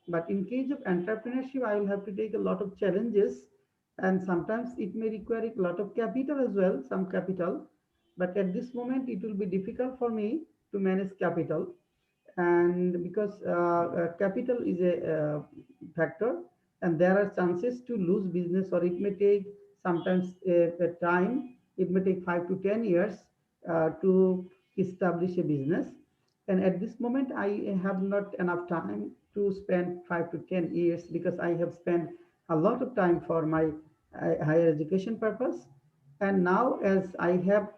But in case of entrepreneurship, I will have to take a lot of challenges, and sometimes it may require a lot of capital as well, some capital. But at this moment, it will be difficult for me to manage capital, and because capital is a factor, and there are chances to lose business, or it may take sometimes a time. It may take 5 to 10 years to establish a business, and at this moment I have not enough time to spend 5 to 10 years, because I have spent a lot of time for my higher education purpose. And now, as I have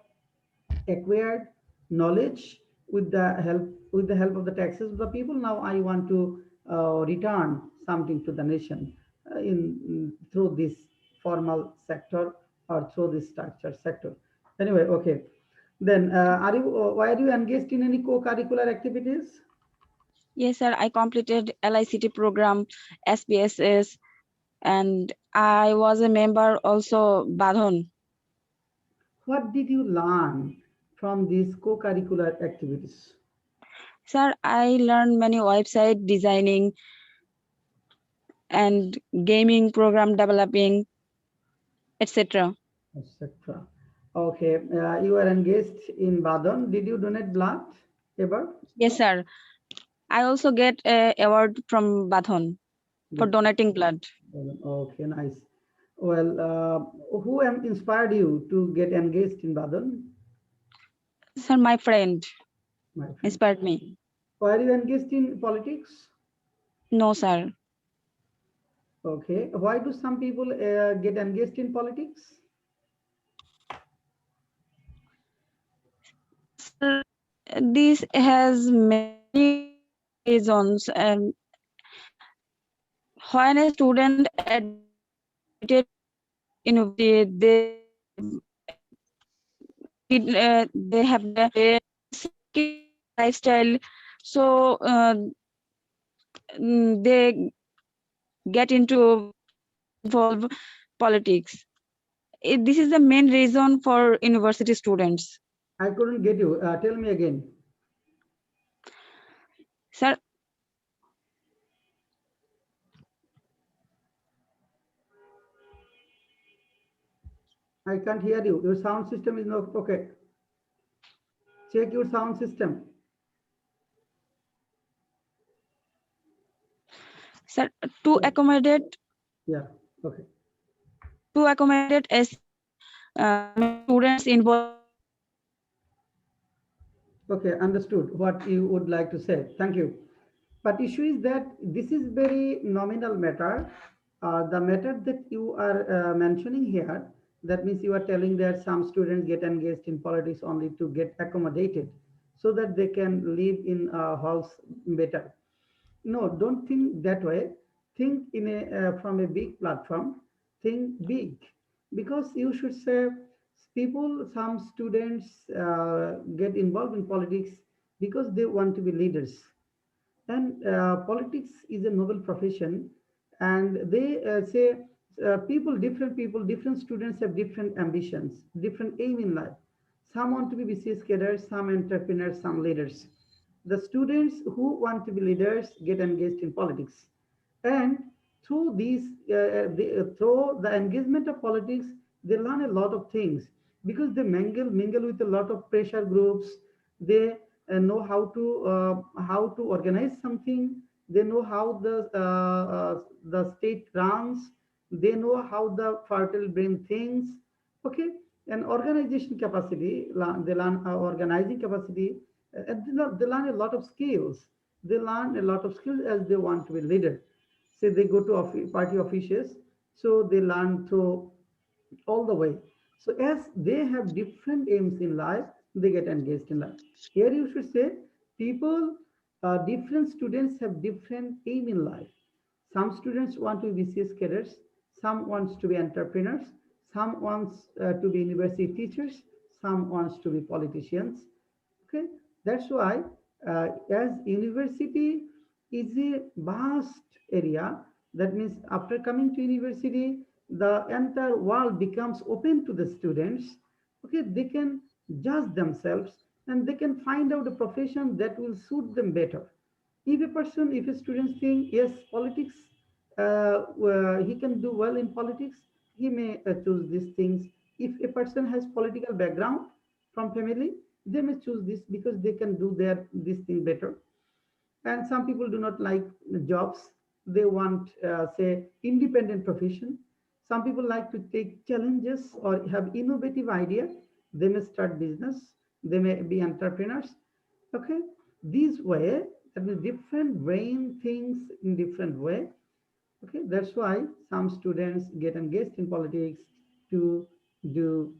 acquired knowledge with the help of the taxes of the people, now I want to return something to the nation in through this formal sector, or through this structured sector. Anyway, okay. Then are you why are you engaged in any co-curricular activities? Yes, sir. I completed LICT program, SPSS, and I was a member also Badhon. What did you learn from these co-curricular activities? Sir, I learned many website designing and gaming program developing, etc. Etc. Okay, you are engaged in Badon. Did you donate blood ever? Yes, sir. I also get a award from Badhon for donating blood. Okay, nice. Well, who inspired you to get engaged in Badon? Sir, my friend My friend. inspired me. Why are you engaged in politics? No, sir. Okay. Why do some people get engaged in politics? Sir, this has many reasons. And when a student admitted to university, they have the secure lifestyle, so they get into involve politics. This is the main reason for university students. I couldn't get you. Tell me again. Sir, I can't hear you. Your sound system is not okay. Check your sound system. sir, to Yeah. accommodate Yeah. Okay. SC, many students involve. Okay. Understood what you would like to say. Thank you. But issue is that this is very nominal matter. The matter that you are mentioning here, that means you are telling that some students get engaged in politics only to get accommodated so that they can live in a house better. No, don't think that way. Think in a from a big platform. Think big, because you should say people. Some students get involved in politics because they want to be leaders, and politics is a noble profession, and they say people, different students have different ambitions, different aim in life. Some want to be BCS cadres, some entrepreneurs, some leaders. The students who want to be leaders get engaged in politics, and through through the engagement of politics, they learn a lot of things, because they mingle with a lot of pressure groups. They know how to organize something. They know how the state runs. They know how the fertile brain thinks. Okay. And organization capacity, they learn organizing capacity, and they learn a lot of skills. They learn a lot of skills as they want to be leader. Say they go to party offices, so they learn through all the way. So as they have different aims in life, they get engaged in life. Here you should say people, different students have different aim in life. Some students want to be BCS cadets, some wants to be entrepreneurs, some wants to be university teachers, some wants to be politicians. Okay, that's why as university is a vast area, that means after coming to university, the entire world becomes open to the students. Okay, they can judge themselves and they can find out a profession that will suit them better. If a student think yes, politics, he can do well in politics, he may choose these things. If a person has political background from family, they may choose this because they can do this thing better. And some people do not like jobs. They want say independent profession. Some people like to take challenges or have innovative idea. They may start business. They may be entrepreneurs. Okay, this way, that means different brain things in different way. Okay, that's why some students get engaged in politics to do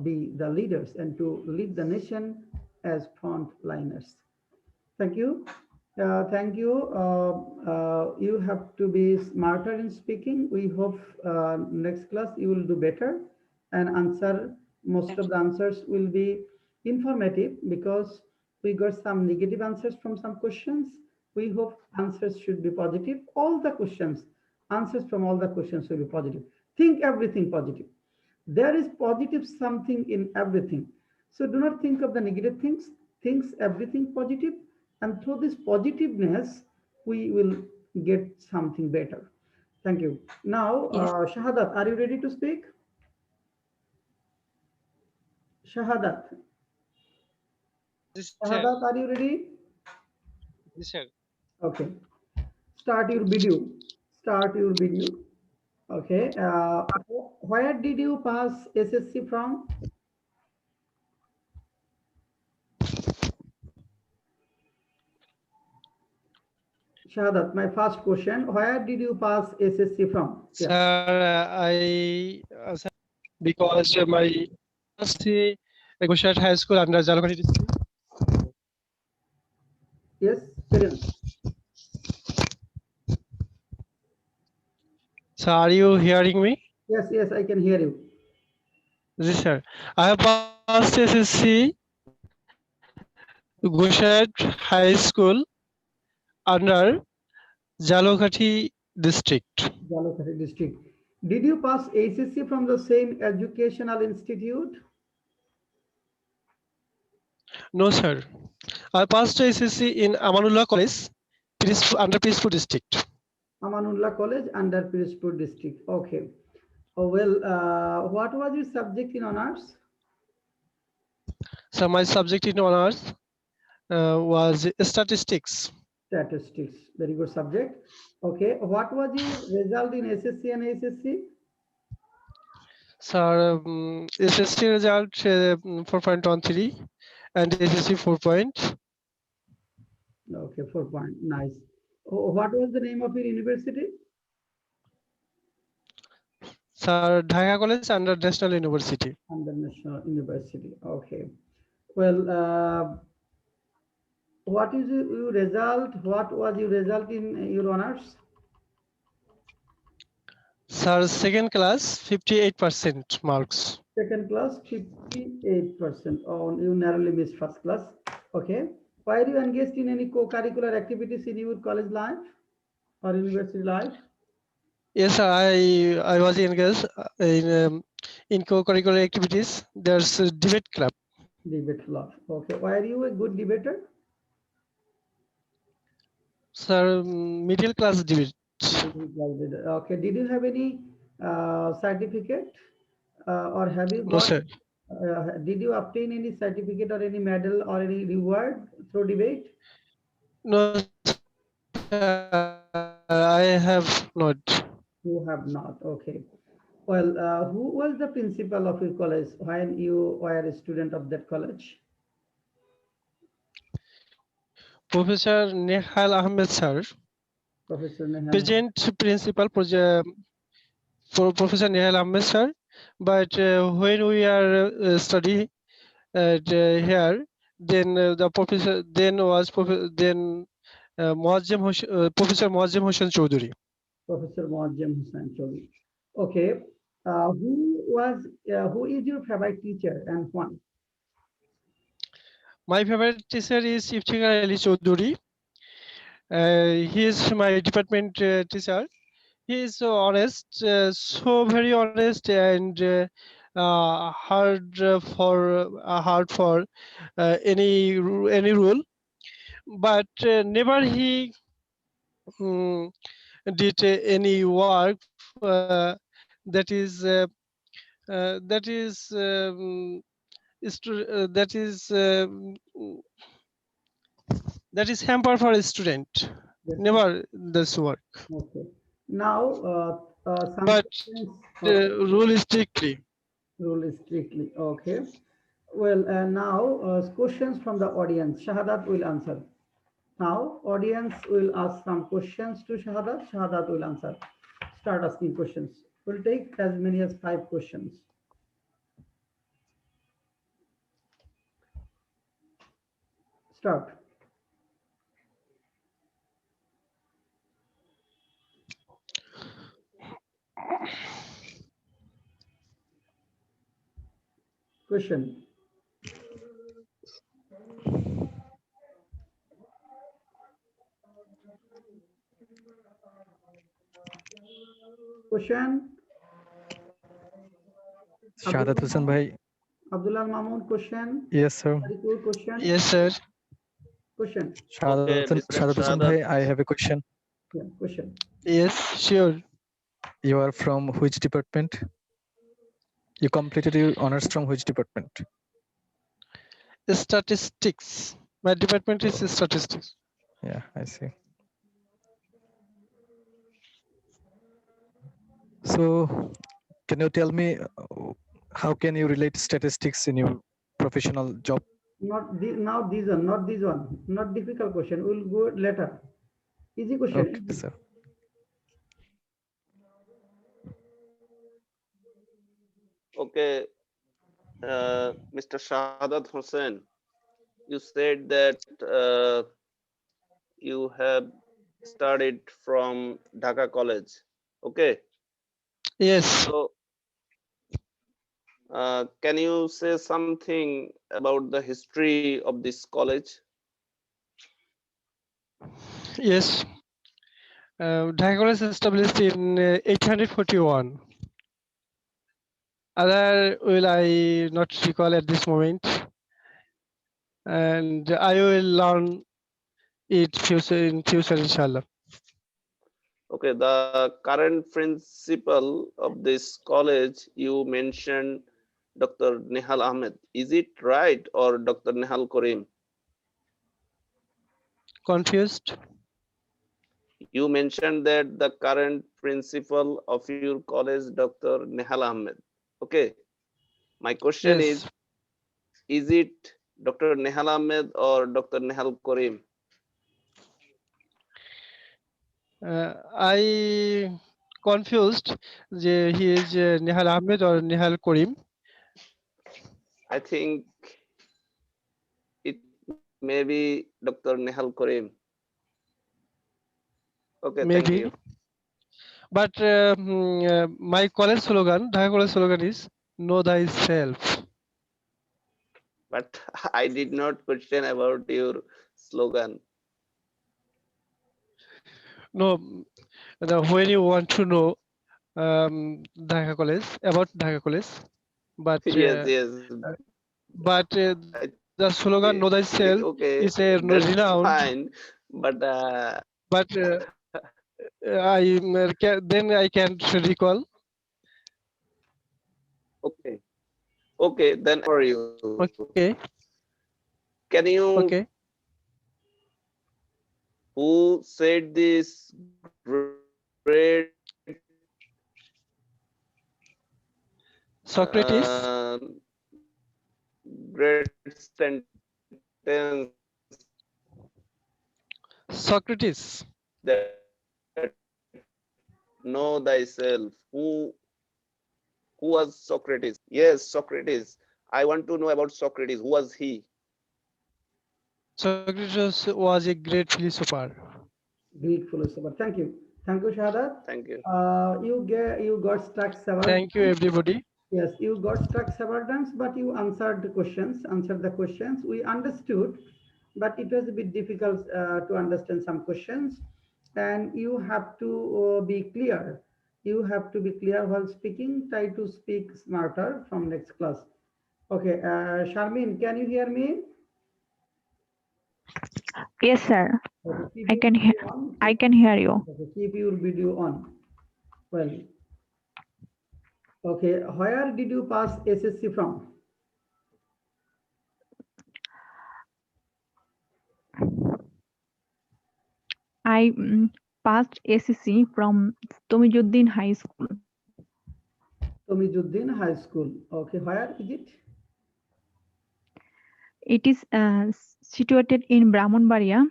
be the leaders and to lead the nation as frontliners. Thank you. Thank you. You have to be smarter in speaking. We hope next class you will do better and answer. Most of the answers will be informative, because we got some negative answers from some questions. We hope answers should be positive. All the questions, answers from all the questions will be positive. Think everything positive. There is positive something in everything. So do not think of the negative things, think everything positive, and through this positiveness, we will get something better. Thank you. Now, Yes. Shahadat, are you ready to speak? Shahadat. Yes, sir. Shahadat, are you ready? Yes, sir. Okay. Start your video. Start your video. Okay. Where did you pass SSC from? Shahadat, my first question, where did you pass SSC from? Sir, Yeah. sir, because my SSC Gujarat High School under Jalgaon district. Yes, carry on. So are you hearing me? Yes, yes, I can hear you. Yes, sir. I have passed SSC Gujarat High School under Jalgaon district. Jalokari district. Did you pass SSC from the same educational institute? No, sir. I passed SSC in Amanullah College, under Peaceful district. Amanullah College under Pirizpur district. Okay. What was your subject in honors? So my subject in honors was statistics. Statistics. Very good subject. Okay. What was your result in SSC and SSC? Sir, SSC result 4.13 and SSC 4 point. Okay, 4 point. Nice. What was the name of your university? Sir, Dhaka College under National University. Under National University. Okay. Well, what is your result? What was your result in your honors? Sir, second class 58% marks. Second class, 58%. Oh, you narrowly missed first class. Okay. Were you engaged in any co-curricular activities in your college life or university life? Yes, sir, I was engaged in co-curricular activities. There's a debate club. Debate club. Okay. Were you a good debater? Sir, middle class debate. Okay. Did you have any certificate or have you No, got? sir. Did you obtain any certificate or any medal or any reward through debate? No, I have not. You have not. Okay. Well, who was the principal of your college when you were a student of that college? Professor Nehal Ahmed, sir. Professor Nehal. Present principal for Professor Nehal Ahmed, sir. But when we are study here, then the professor then was Professor Muazzam Hossain Choudhury. Professor Muazzam Hussain Chaudhary. Okay. Who is your favorite teacher and why? My favorite teacher is Iftikhar Ali Choudhury. He is my department teacher. He is so honest, so very honest and hard for any rule, but never he did any work that is that is that is hamper for a student. Yes. Never this work. Okay. Now, some But questions. rule is strictly. Rule is strictly. Okay. Well, now questions from the audience. Shahadat will answer. Now, audience will ask some questions to Shahadat. Shahadat will answer. Start asking questions. We'll take as many as 5 questions. Start. Question. Question. Shahadat Hussain bhai. Abdullah Mamoon, question. Yes, sir. Tariqul, question. Yes, sir. Question. Okay, Mr. Shahadat Hussain Shahadat. bhai, I have a question. Yeah, question. Yes, sure. You are from which department? You completed your honors from which department? Statistics. My department is statistics. Yeah, I see. So, can you tell me how can you relate statistics in your professional job? Not this one, not this one. Not difficult question. We'll go later. Easy question. Okay, sir. Okay, Mr. Shahadat Hussain, you said that you have studied from Dhaka College. Okay, Yes. so can you say something about the history of this college? Yes. Dhaka College is established in 841. Other will I not recall at this moment, and I will learn it future inshallah. Okay, the current principal of this college you mentioned Dr. Nehal Ahmed. Is it right or Dr. Nehal Karim? Confused? You mentioned that the current principal of your college, Dr. Nehal Ahmed. Okay, my question Yes. is it Dr. Nehal Ahmed or Dr. Nehal Karim? I confused. He is Nihal Ahmed or Nihal Karim. I think it may be Dr. Nehal Karim. Okay, thank you. Maybe. But my college slogan, Dhaka college slogan is "Know thyself." But I did not question about your slogan. No, when you want to know Dhaka college about Dhaka college, but Yes, yes. the slogan "Know thyself" Okay, is a that's renowned. fine. But But then I can't recall. okay, okay. Then for you, Okay, can you okay. who said this great Socrates. great sentence Socrates. that know thyself? Who was Socrates? Yes, Socrates. I want to know about Socrates. Who was he? Socrates was a great philosopher. Greek philosopher. Thank you, Shahadat. Thank you. You got stuck several Thank you, times. everybody. Yes, you got stuck several times, but you answered the questions. Answered the questions. We understood, but it was a bit difficult to understand some questions. And you have to be clear. You have to be clear while speaking. Try to speak smarter from next class. Okay, Sharmin, can you hear me? Yes, sir. Okay, keep I your can hear. video on. I can hear you. Okay, keep your video on. Well, okay, where did you pass SSC from? I passed SSC from Tomijuddin High School. Tomijuddin High School. Okay, where is it? It is situated in Brahmanbaria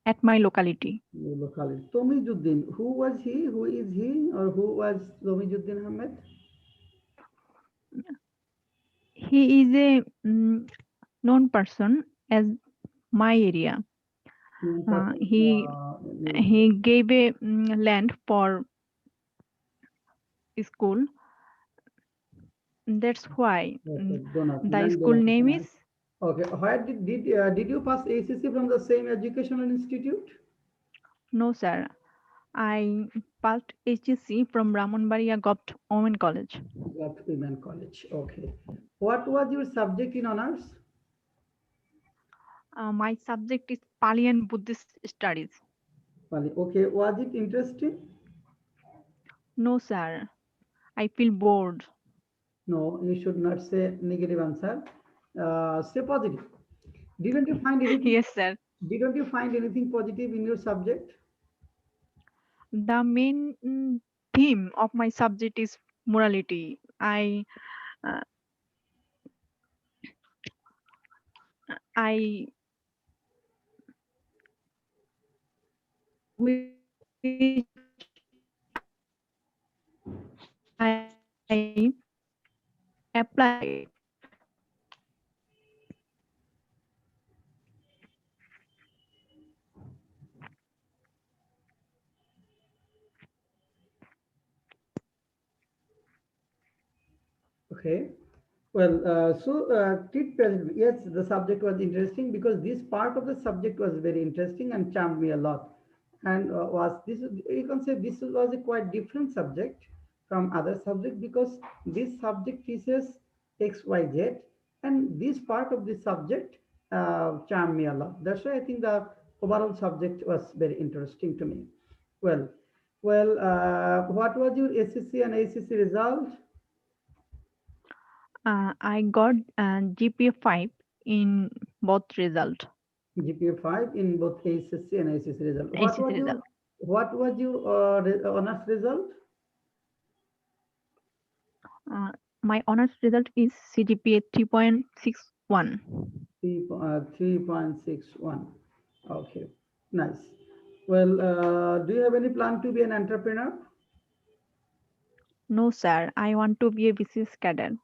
at my locality. Your locality. Tomijuddin. Who was he? Who is he? Or who was Tomijuddin Ahmed? He is a known person as my area. Known person, He gave a land for school. That's why okay, donor, the land school name donation. is. Okay, where did you pass ACC from the same educational institute? No, sir. I passed HSC from Brahmanbaria Gopt Women College. Got Women College. Okay. What was your subject in honors? My subject is Pali and Buddhist studies. Pali. Okay. Was it interesting? No, sir. I feel bored. No, you should not say negative answer. Say positive. Didn't you find anything? Yes, sir. Didn't you find anything positive in your subject? The main theme of my subject is morality. Uh, I I apply. Okay. Well, TIT president, yes, the subject was interesting because this part of the subject was very interesting and charmed me a lot. And was this, you can say this was a quite different subject from other subject because this subject teaches X, Y, Z, and this part of the subject charmed me a lot. That's why I think the overall subject was very interesting to me. Well, what was your SSC and ACC result? I got GPA 5 in both result. GPA 5 in both ACC and ICC result. ACC result. What was your honors result? My honors result is CGPA 3.61. 3.61. Okay, nice. Well, do you have any plan to be an entrepreneur? No, sir. I want to be a BCS cadre.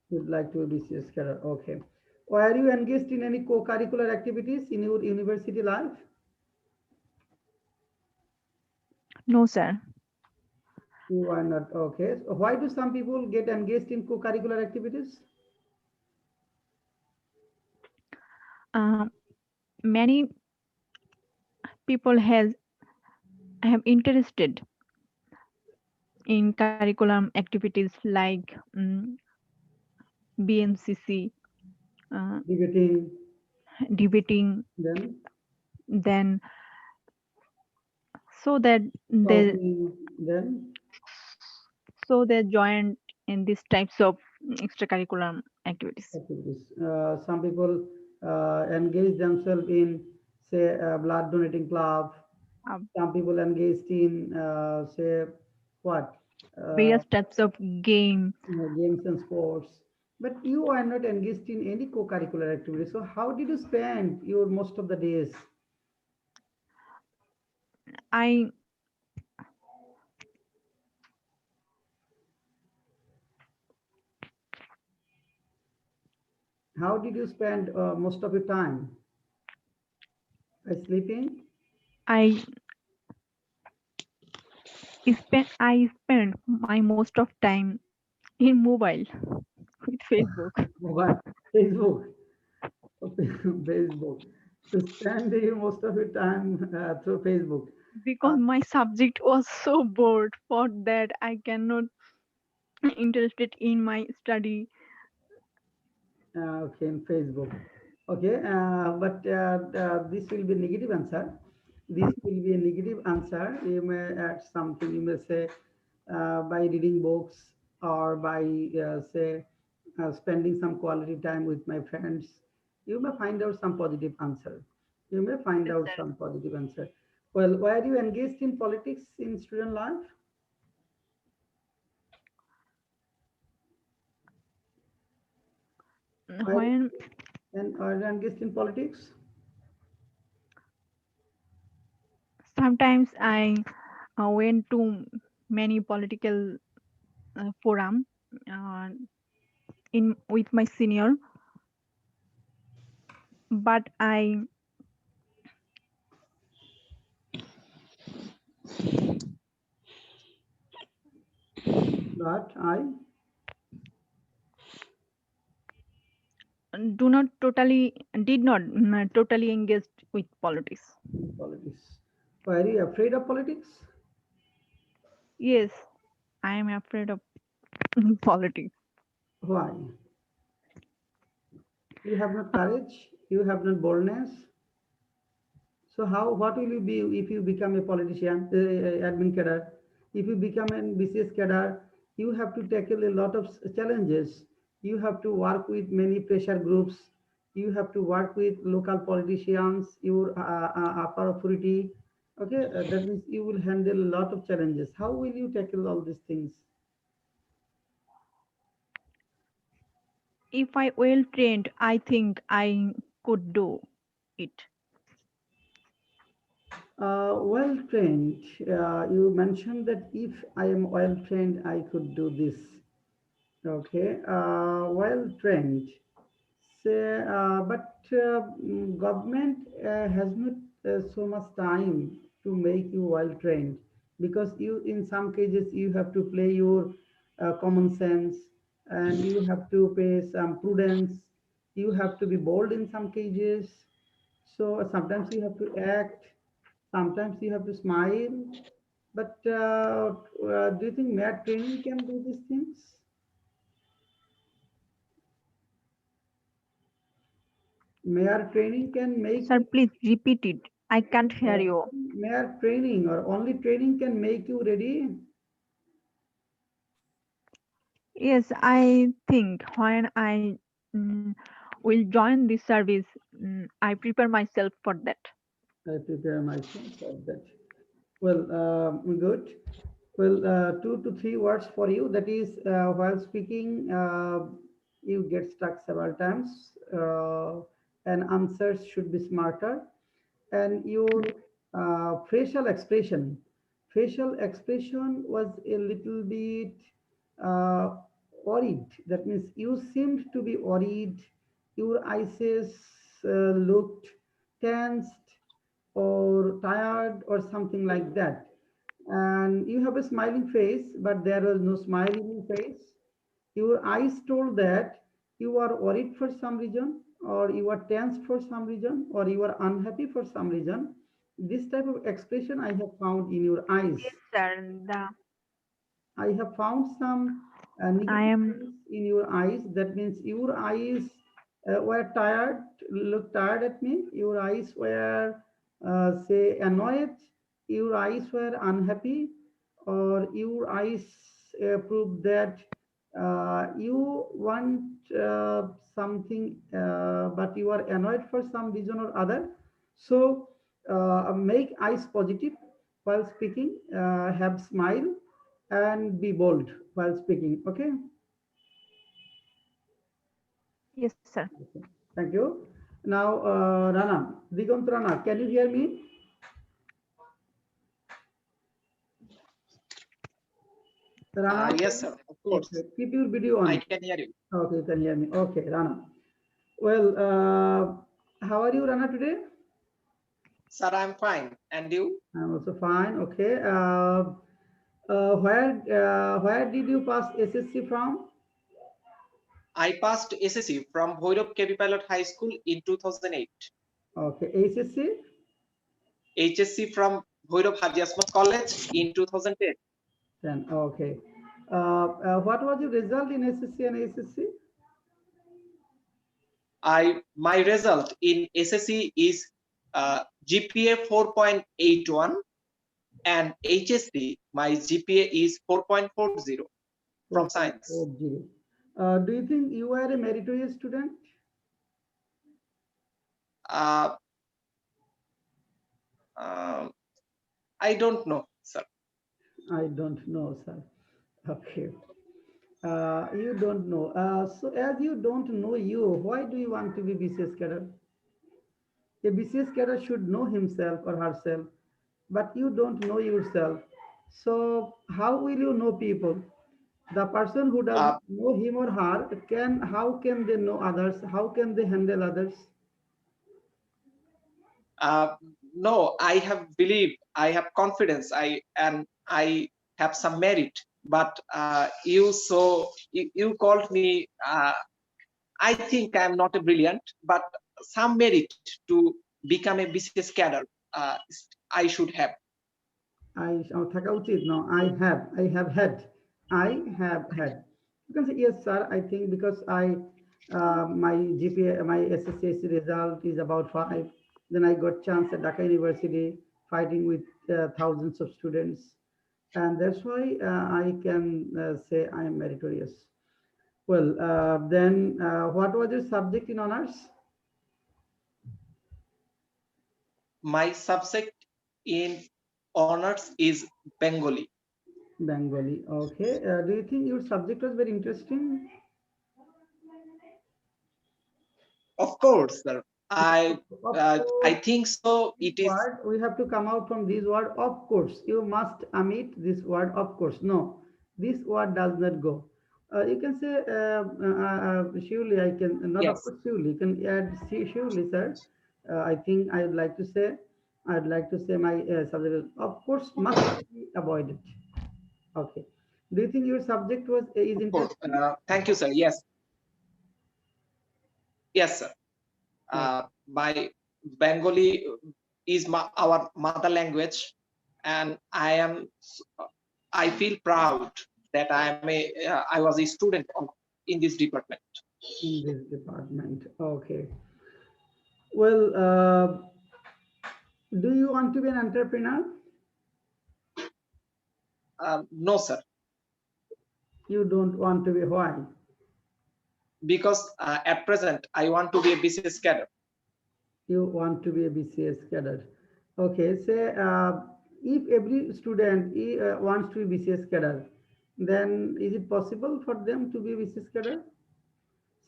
You'd like to be BCS career. Okay. Or are you engaged in any co-curricular activities in your university life? No, sir. You are not. Okay. So why do some people get engaged in co-curricular activities? Many people have interested in curriculum activities like BMCC, Debating. debating, then so that they Then joined in these types of extracurricular activities. Some people engage themselves in, say, a blood donating club. Some people engaged in, say, what? Various types of games. Games and sports. But you are not engaged in any co-curricular activity. So how did you spend your most of the days? How did you spend most of your time? By sleeping? I spend my most of time in mobile with Facebook. What? Facebook. Facebook. To spend most of your time through Facebook. Because my subject was so bored for that I cannot interested in my study. Okay, in Facebook. Okay, but this will be a negative answer. This will be a negative answer. You may add something. You may say by reading books or by say spending some quality time with my friends. You may find out some positive answer. You may find out some positive answer. Well, why are you engaged in politics in student life? When and are you engaged in politics? Sometimes I went to many political forum in with my senior, but I did not totally engage with politics. Politics. Why are you afraid of politics? Yes, I am afraid of politics. Why? You have not courage. You have not boldness. So what will you be if you become a politician, admin cadre? If you become an BCS cadre, you have to tackle a lot of challenges. You have to work with many pressure groups. You have to work with local politicians, your upper authority. Okay, that means you will handle a lot of challenges. How will you tackle all these things? If I well trained, I think I could do it. Well trained. You mentioned that if I am well trained, I could do this. Okay. Well trained. Say, but government has not so much time to make you well trained, because you, in some cases, you have to play your common sense, and you have to pay some prudence. You have to be bold in some cases. So sometimes you have to act, sometimes you have to smile. But do you think mere training can do these things? Mere training can make Sir, you, please repeat it. I can't hear you. mere training or only training can make you ready. Yes, I think when I mm, will join this service, I prepare myself for that. I prepare myself for that. Well, good. Well, 2 to 3 words for you. That is, while speaking, you get stuck several times, and answers should be smarter. And your facial expression was a little bit uh, worried. That means you seemed to be worried. Your eyes looked tensed or tired or something like that. And you have a smiling face, but there was no smile in your face. Your eyes told that you are worried for some reason, or you are tense for some reason, or you are unhappy for some reason. This type of expression I have found in your eyes. Yes, sir. I have found some I negative am. things in your eyes. That means your eyes were tired, looked tired at me. Your eyes were, say, annoyed. Your eyes were unhappy, or your eyes prove that you want something, but you are annoyed for some reason or other. So make eyes positive while speaking, have smile, and be bold while speaking. Okay. Yes, sir. Thank you. Now, Rana, Digant Rana, can you hear me? Rana, Yes, sir. Of okay, course. keep your video I on. can hear you. Okay, you can hear me. Okay, Rana. Well, how are you, Rana, today? Sir, I'm fine. And you? I'm also fine. Okay. Where did you pass SSC from? I passed SSC from Bhairav KB Pilot High School in 2008. Okay, HSC. HSC from Bhairav Haji Asmat College in 2010. Then okay. What was your result in SSC and ASSC? My result in SSC is GPA 4.81, and HSC my GPA is 4.40 from science. 4.40. Do you think you are a meritorious student? Uh, uh, I don't know, sir. I don't know, sir. Okay. You don't know. So as you don't know you, why do you want to be BCS cadre? A BCS cadre should know himself or herself, but you don't know yourself. So how will you know people? The person who does Uh, not know him or her how can they know others? How can they handle others? uh, no, I have belief, I have confidence, I have some merit. But you called me. I think I am not a brilliant, but some merit to become a BCS cadre. I should have. থাকা উচিত no I have had. You can say yes sir, I think because my GPA, my SSC result is about 5. Then I got chance at Dhaka University fighting with thousands of students, and that's why I can say I am meritorious. Well, then what was your subject in honors? My subject in honors is Bengali. Bengali. Okay. Do you think your subject was very interesting? Of course, sir. I think so. It is. Word, we have to come out from this word, of course. You must omit this word, of course. No, this word does not go. You can say, surely I can, not of Yes. course, surely. You can add, surely, sir. I think I would like to say, I'd like to say my subject, of course, must be avoided. Okay. Do you think your subject was is Of course. interesting? Thank you, sir. Yes. Yes, sir. Okay. My Bengali is our mother language, and I feel proud that I was a student in this department. In this department. Okay. Well, do you want to be an entrepreneur? No, sir, You don't want to be. Why? because at present I want to be a BCS cadre. You want to be a BCS cadre. Okay, say if every student wants to be BCS cadre, then is it possible for them to be BCS cadre?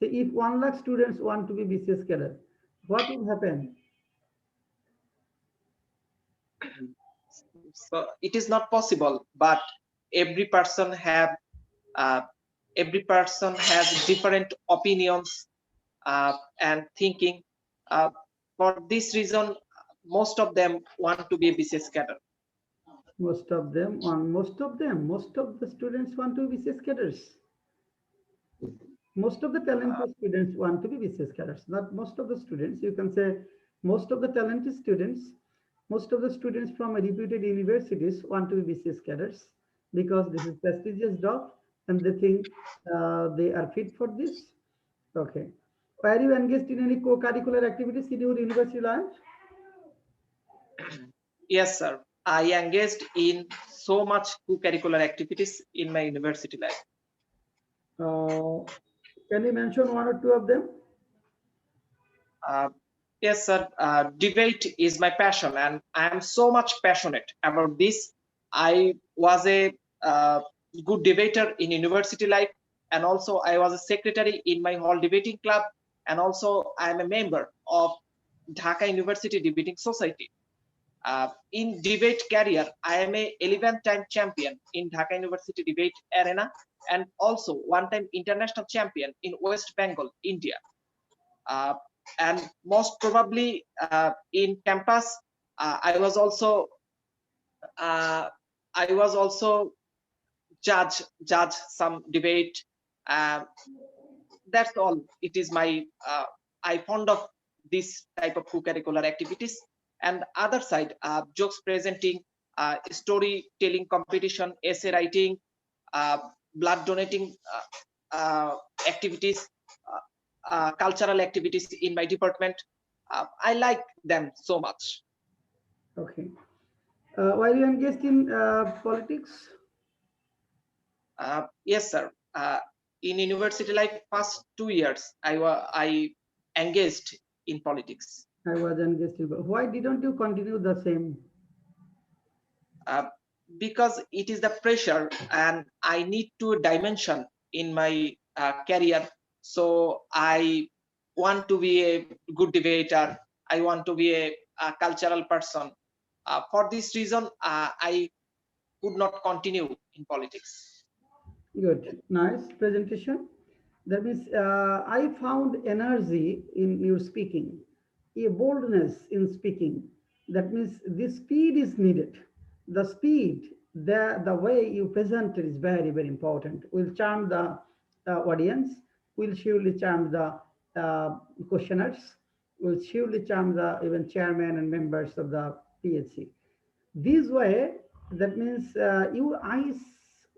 Say if 1 lakh students want to be BCS cadre, what will happen? So it is not possible, but every person have uh, every person has different opinions and thinking. Uh, for this reason, most of them want to be a BCS cadre. Most of the students want to be BCS cadres. Most of the talented students want to be BCS cadets. Not most of the students. You can say most of the talented students, most of the students from reputed universities want to be BCS cadets because this is prestigious job and they think they are fit for this. Okay. Are you engaged in any co-curricular activities in your university life? Yes, sir. I engaged in so much co-curricular activities in my university life. Can you mention 1 or 2 of them? Yes, sir. Debate is my passion, and I am so much passionate about this. I was a good debater in university life, and also I was a secretary in my hall debating club, and also I am a member of Dhaka University Debating Society. In debate career, I am a 11th-time champion in Dhaka University Debate Arena, and also 1-time international champion in West Bengal, India. Uh, and most probably in campus, I was also judge some debate. That's all. It is my I fond of this type of co-curricular activities. And other side, jokes presenting, storytelling competition, essay writing, uh, blood donating activities, cultural activities in my department. I like them so much. Okay. Were you engaged in politics? Yes, sir. In university life, past 2 years, I engaged in politics. I was engaged in. Why didn't you continue the same? Because it is the pressure, and I need to dimension in my career. So I want to be a good debater. I want to be a cultural person. For this reason, I could not continue in politics. Good, nice presentation. That means I found energy in your speaking, a boldness in speaking. That means the speed is needed. The speed, the way you present it is very, very important. Will charm the audience, will surely charm the questioners, will surely charm the even chairman and members of the PHC. This way, that means your eyes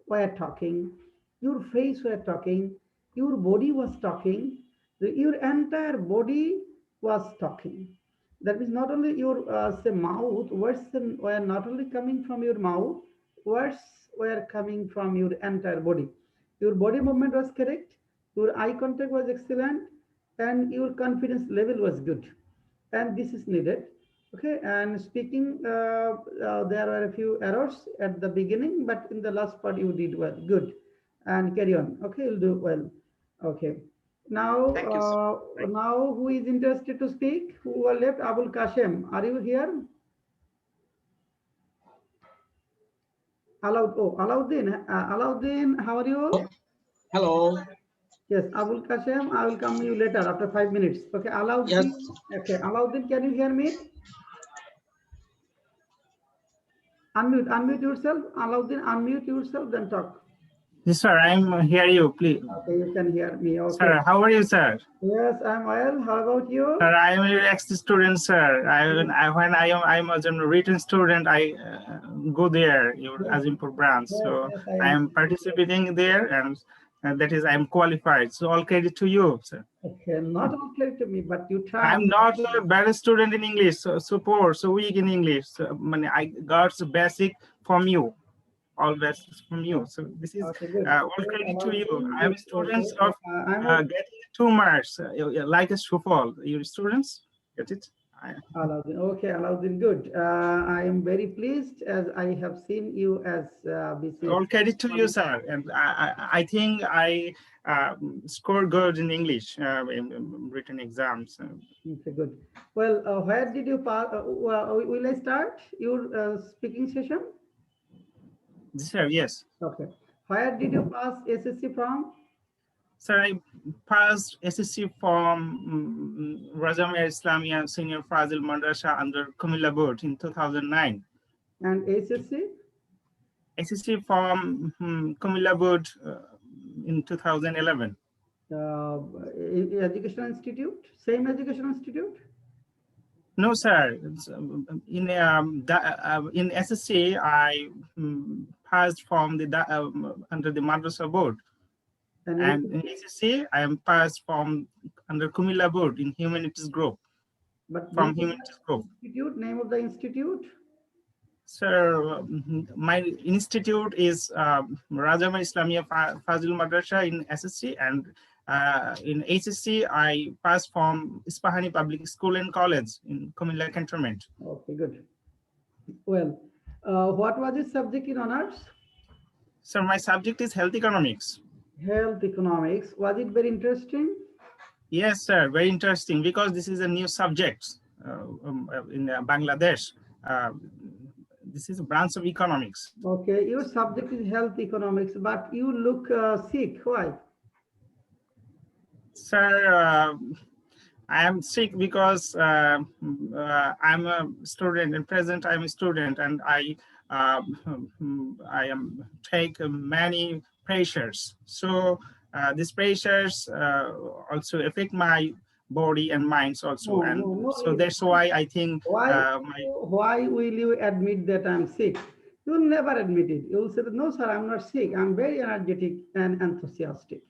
were talking, your face were talking, your body was talking, your entire body was talking. That means not only your say mouth, words were not only coming from your mouth, words were coming from your entire body. Your body movement was correct, your eye contact was excellent, and your confidence level was good. And this is needed. Okay, and speaking, there were a few errors at the beginning, but in the last part you did well. Good, and carry on. Okay, you'll do well. Okay, Now, Thank you, sir. now who is interested to speak? Who are left? Abul Kashem, are you here? Alauddin, how are you? Hello. Yes, Abul Kashem, I will come you later after 5 minutes. Okay, Yes. Alauddin. Okay, Alauddin, can you hear me? Unmute yourself. Alauddin, unmute yourself, then talk. Yes, sir. I'm hear you, please. Okay, you can hear me. Okay. Sir, how are you, sir? Yes, I'm well. How about you? Sir, I am a ex-student, sir. When I'm as a written student, I go there, your Azimpur branch. Yes, So yes, I am participating there, and that is I'm qualified. So all credit to you, sir. Okay, not all clear to me, but you try. I'm not a bad student in English, so poor, so weak in English. So, I got the basic from you. All best from you. So this is Okay, good. all credit to you. I am students of I'm getting 2 marks, like a fall. Your students get it. Alauddin. Okay, Alauddin, good. I am very pleased as I have seen you as BCS. All credit to you, sir. And I think I scored good in English in written exams. Okay, good. Well, where did you pass? Will I start your speaking session? Sir, yes. Okay. Where did you pass SSC from? Sir, I passed SSC from Rajamia Islamia Senior Fazil Madrasa under Kumilla Board in 2009. And SSC? SSC from Kumilla Board in 2011. Educational institute? Same educational institute? No, sir. In SSC, I passed from the under the Madrasa Board. And in SSC, I am passed from under Kumilla Board in Humanities Group. But from Humanities Group. Institute, name of the institute? Sir, my institute is Rajama Islamia Fazil Madrasa in SSC, and in HSC, I passed from Ispahani Public School and College in Kumilla Cantonment. Okay, good. Well, what was your subject in honors? Sir, my subject is health economics. Health economics. Was it very interesting? Yes, sir, very interesting because this is a new subject in Bangladesh. This is a branch of economics. Okay, your subject is health economics, but you look sick. Why? Sir, I am sick because I'm a student. In present, I'm a student, and I am take many pressures. So these pressures also affect my body and minds also, so that's why I think why will you admit that I'm sick? You'll never admit it. You'll say, no, sir, I'm not sick. I'm very energetic and enthusiastic.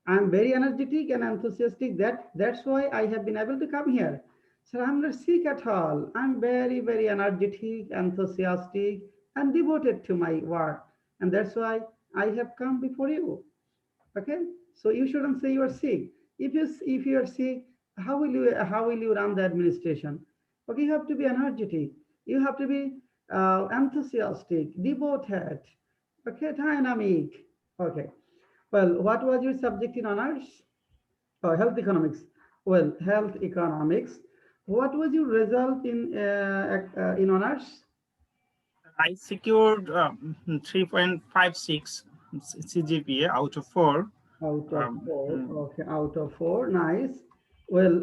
I'm very energetic and enthusiastic. That's why I have been able to come here. Sir, I'm not sick at all. I'm very, very energetic, enthusiastic, and devoted to my work. And that's why I have come before you. Okay? So you shouldn't say you are sick. If you are sick, how will you run the administration? Okay, you have to be energetic. You have to be enthusiastic, devoted. Okay, dynamic. Okay. Well, what was your subject in honors? Oh, health economics. Well, health economics. What was your result in honors? I secured 3.56 CGPA out of 4. Out of 4. Okay, out of 4. Nice. Well,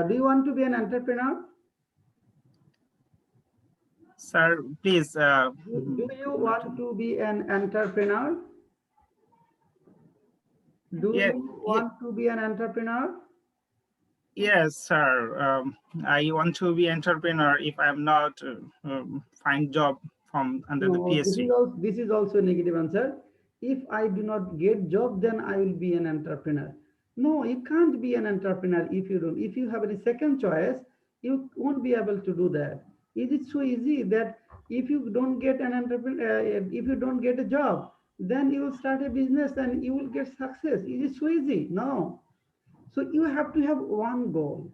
do you want to be an entrepreneur? Sir, please. Do you want to be an entrepreneur? Do you want to be an entrepreneur? Yes, sir. I want to be entrepreneur if I'm not find job from under the PSC. This is also a negative answer. If I do not get job, then I will be an entrepreneur. No, you can't be an entrepreneur if you don't. If you have a second choice, you won't be able to do that. Is it so easy that if you don't get an entrepreneur, if you don't get a job, then you will start a business and you will get success? Is it so easy? No. So you have to have one goal.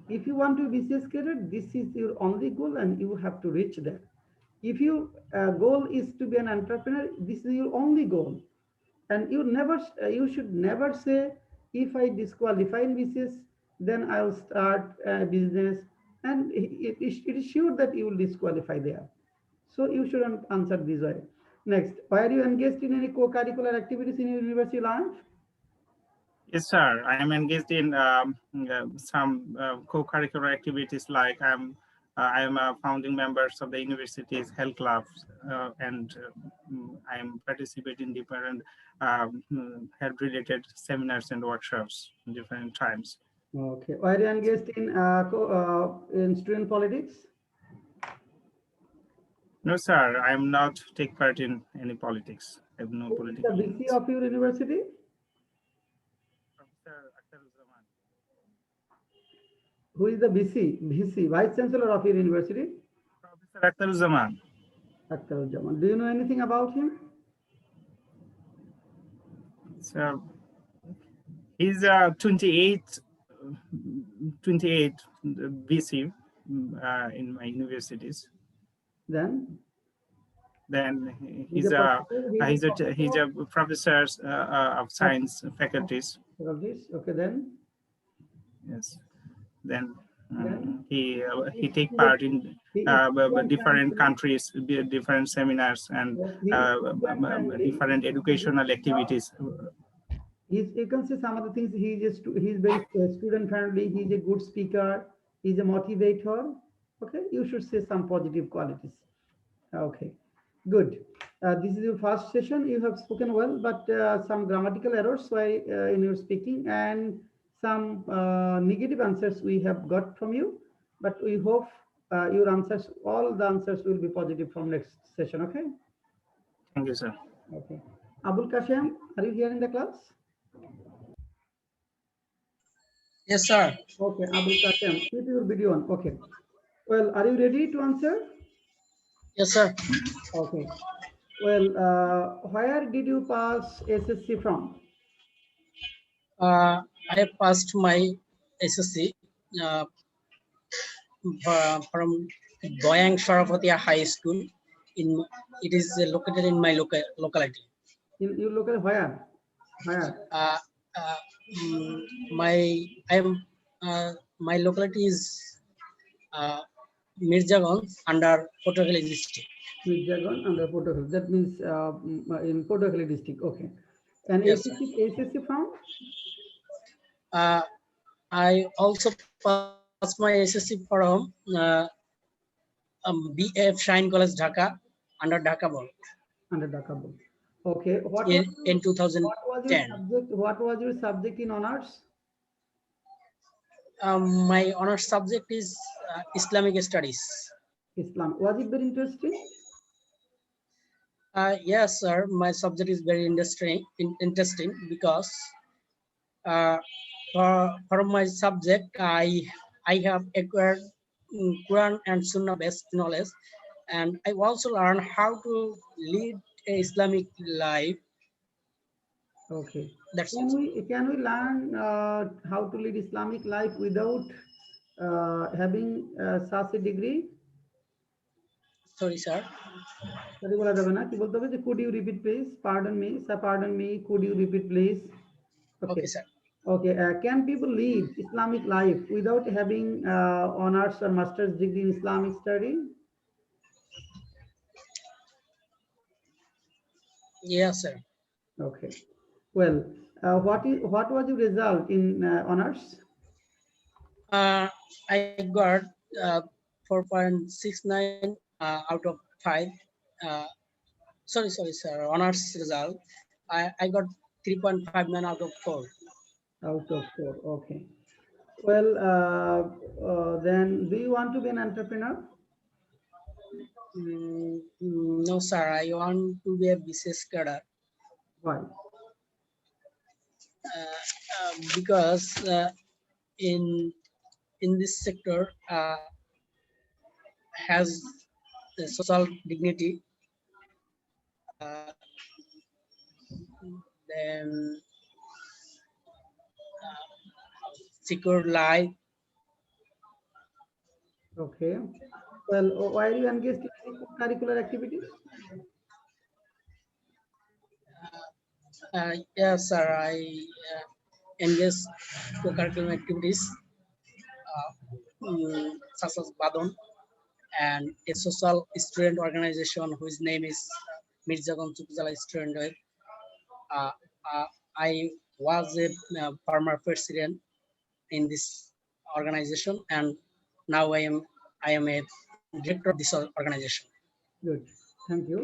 If you want to be BCS cadet, this is your only goal and you have to reach there. If your goal is to be an entrepreneur, this is your only goal. And you should never say, if I disqualify in BCS, then I'll start a business, and it is sure that you will disqualify there. So you shouldn't answer this way. Next, why are you engaged in any co-curricular activities in your university life? Yes, sir. I am engaged in some co-curricular activities, like I am a founding members of the university's health clubs, and I am participating in different health-related seminars and workshops in different times. Okay. Why are you engaged in student politics? No, sir. I am not take part in any politics. I have no Who is the political BC leanings. of your university? Professor Akhtar Zaman. Who is the BC, Vice Chancellor of your university? Professor Akhtar Zaman. Akhtar Jaman. Do you know anything about him? So he's 28 BC in my universities. Then Then he's a professor. he's a professor of science faculties. Okay, then. Yes. Then Then he take he's part in student different friendly. countries, different seminars, and Yes, he is student friendly. different educational activities. You can see some of the things. He's very student friendly. He's a good speaker. He's a motivator. Okay, you should say some positive qualities. Okay, good. This is your first session. You have spoken well, but some grammatical errors in your speaking, and some negative answers we have got from you. But we hope your answers, all the answers, will be positive from next session. Okay. Thank you, sir. Okay. Abul Kashem, are you here in the class? Yes, sir. Okay, Abul Kashem, keep your video on. Okay. Well, are you ready to answer? Yes, sir. Okay. Well, where did you pass SSC from? I passed my SSC from Doyang Sharafatiya High School. It is located in my locality. In your local where? Where? My locality is Mirzaganj under Potokali district. Mirzagan under Potokali. That means in Potokali district. Okay. And Yes, SSC from? I also passed my SSC from BF Shine College Dhaka under Dhaka board. Under Dhaka board. Okay. In 2010. What was your subject in honors? My honors subject is Islamic studies. Islam. Was it very interesting? Yes, sir. My subject is very interesting because for my subject, I have acquired Quran and Sunnah based knowledge, and I also learned how to lead a Islamic life. Okay. That's can we learn how to lead Islamic life without having such a degree? Sorry, sir. Could you repeat, please? Pardon me, sir. Pardon me. Could you repeat, please? Okay, sir. Okay. Can people lead Islamic life without having honors or master's degree in Islamic study? Yes, sir. Okay. Well, what was your result in honors? I got 4.69 out of 5. Sorry, sir. Honors result. I got 3.59 out of 4. Out of 4. Okay. Well, then do you want to be an entrepreneur? No, sir. I want to be a BCS cadre. Why? Because in this sector has the social dignity, then secure life. Okay. Well, why are you engaged in any curricular activities? Yes, sir. I engage co-curricular activities such as Badon and a social student organization whose name is Mirzagan Chukzala Student Wave. Uh, uh, I was a former president in this organization, and now I am a director of this organization. Good. Thank you.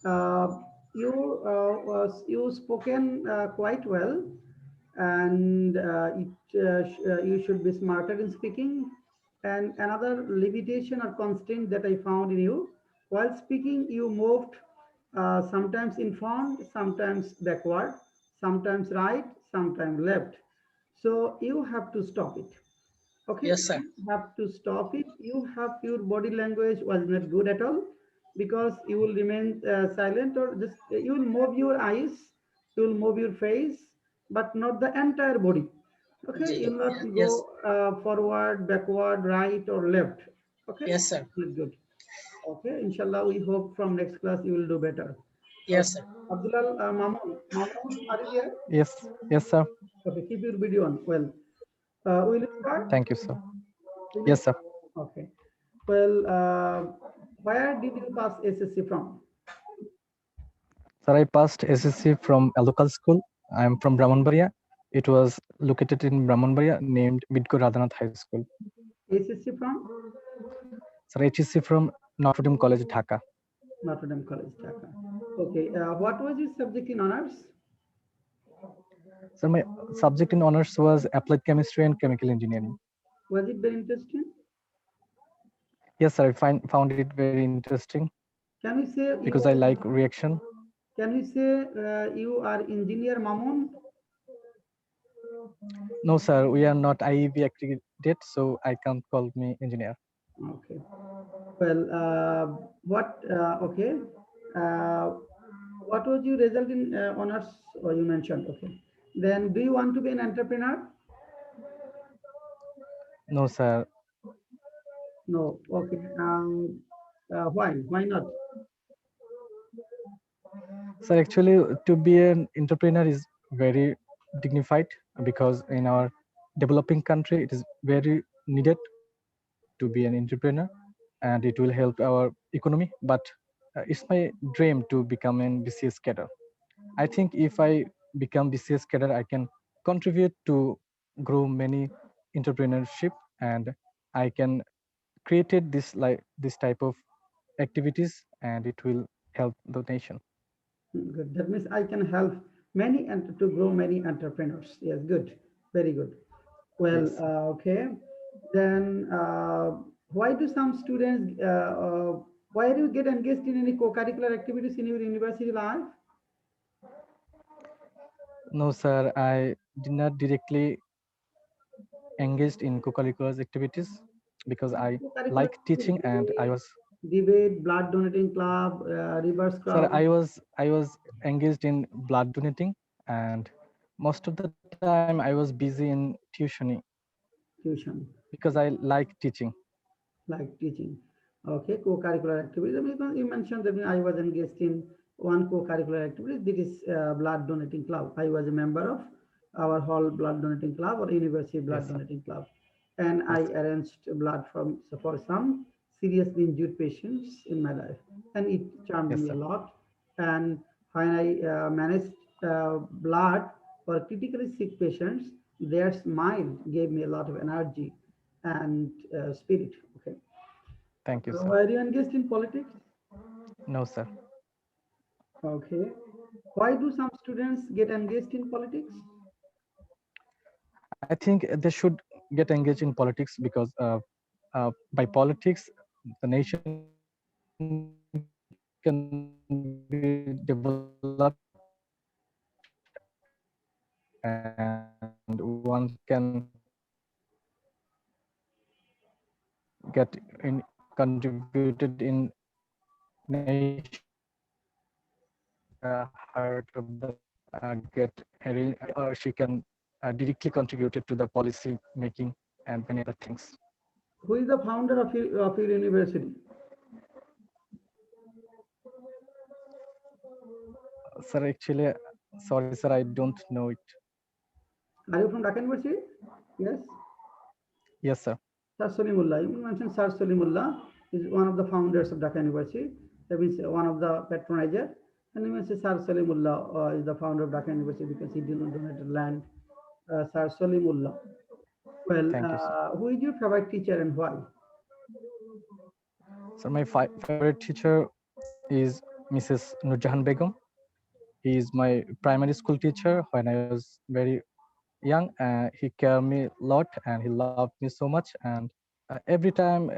Uh, you spoken quite well, and you should be smarter in speaking. And another limitation or constraint that I found in you, while speaking, you moved sometimes in front, sometimes backward, sometimes right, sometimes left. So you have to stop it. Okay, Yes, sir. you have to stop it. You have your body language was not good at all, because you will remain silent, or just you will move your eyes, you will move your face, but not the entire body. Okay, you will not go Yes, forward, backward, right, or left. Okay, yes, sir. good, good. Okay, inshallah, we hope from next class you will do better. Yes, Okay, sir. Abdullah, Mamun, are you there? Yes, sir. Okay, keep your video on. Well, will you start? Thank you, sir. Will you? Yes, sir. Okay. Well, where did you pass SSC from? Sir, I passed SSC from a local school. I am from Brahmanbaria. It was located in Brahmanbaria, named Midko Radhanath High School. SSC from Sir, HSC from Notre Dame College, Dhaka. Notre Dame College, Dhaka. Okay. What was your subject in honors? Sir, my subject in honors was applied chemistry and chemical engineering. Was it very interesting? Yes, sir, I found it very interesting Can you say because I like reaction. Can you say you are engineer Mamun? No, sir, we are not IEB accredited, so I can't call me engineer. Okay. Well, okay. Uh, what was your result in honors? Or you mentioned, okay. Then, do you want to be an entrepreneur? No, sir. No. Okay. Why? Why not? So actually, to be an entrepreneur is very dignified, because in our developing country, it is very needed to be an entrepreneur, and it will help our economy. But it's my dream to become an BCS cadre. I think if I become BCS cadre, I can contribute to grow many entrepreneurship, and I can create this type of activities, and it will help the nation. Good. That means I can help many and to grow many entrepreneurs. Yes, good. Very good. Well, Yes. okay. Then why do some students, why do you get engaged in any co-curricular activities in your university life? No, sir, I did not directly engaged in co-curricular activities because I Co-curricular like teaching, and I was, debate, blood donating club, reverse sir, crowd, I was engaged in blood donating, and most of the time I was busy in tuitioning tuition. because I like teaching. Like teaching. Okay, co-curricular activities. I mean, you mentioned that I was engaged in one co-curricular activity. This is blood donating club. I was a member of our whole blood donating club or university blood Yes, sir. donating club, and I Yes, sir. arranged blood for some seriously injured patients in my life, and it charmed Yes, me a sir. lot. And when I managed blood for critically sick patients, their smile gave me a lot of energy and spirit. Okay. Thank you, sir. Were you engaged in politics? No, sir. Okay. Why do some students get engaged in politics? I think they should get engaged in politics because by politics, the nation can be developed, and one can get contributed in nation, heart of the get or she can directly contributed to the policy making and many other things. Who is the founder of your university? Sir, actually, Sorry, sir, I don't know it. Are you from Dhaka University? Yes. Yes, sir. Sir Solimullah. You mentioned Sir Solimullah is one of the founders of Dhaka University. That means one of the patronizer. And you mentioned Sir Solimullah is the founder of Dhaka University because he did not donate land. Sir Solimullah. Well, Thank you, sir. who is your favorite teacher and why? So my favorite teacher is Mrs. Nurjahan Begum. He is my primary school teacher when I was very young. He cared me a lot and he loved me so much. And every time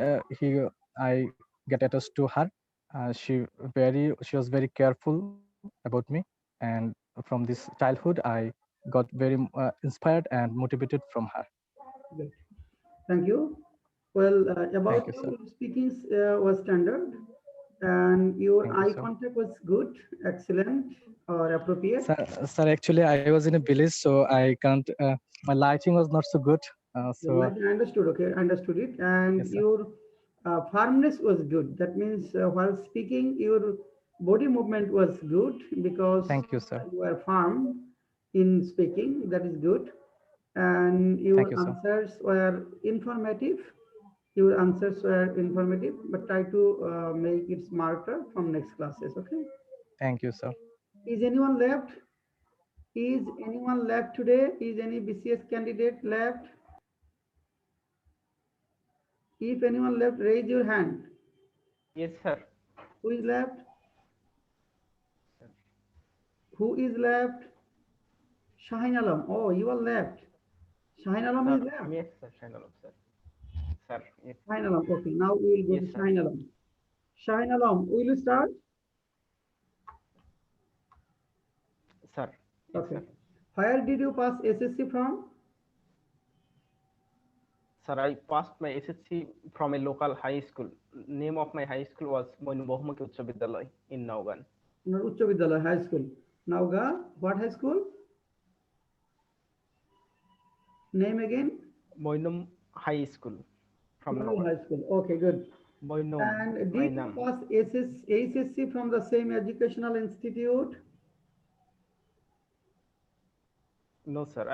I get attached to her, she was very careful about me. And from this childhood, I got very inspired and motivated from her. Good. Thank you. Well, about Thank you, sir. your speaking was standard, and your Thank you, eye sir. contact was good, excellent, or appropriate. Sir, actually, I was in a village, so I can't. My lighting was not so good. The So light, I understood. Okay, I understood it, and yes, sir. your firmness was good. That means while speaking, your body movement was good because Thank you, sir. you are firm in speaking. That is good, and Thank your you, sir. answers were informative. Your answers were informative, but try to make it smarter from next classes. Okay. Thank you, sir. Is anyone left? Is anyone left today? Is any BCS candidate left? If anyone left, raise your hand. Yes, sir. Who is left? Who is left? Shahin Alam. Oh, you are left. Shahin Alam Sir, is left. yes, sir. Shanalom, sir. Sir, yes. Shahin Alam. Okay, now we will go Yes, to sir. Shahin Alam. Shahin Alam, will you start? Sir, yes, Okay. sir. Where did you pass SSC from? Sir, I passed my SSC from a local high school. Name of my high school was Moinu Bahumaki Uচ্চ Bidyalay in Naugan. Ucca Vidyalaya High School. Nauga, what high school? Name again? Moinum High School from Nauga Naugan. High School. Okay, good. Moinum, And did you Mainam. pass SSC from the same educational institute? No, sir.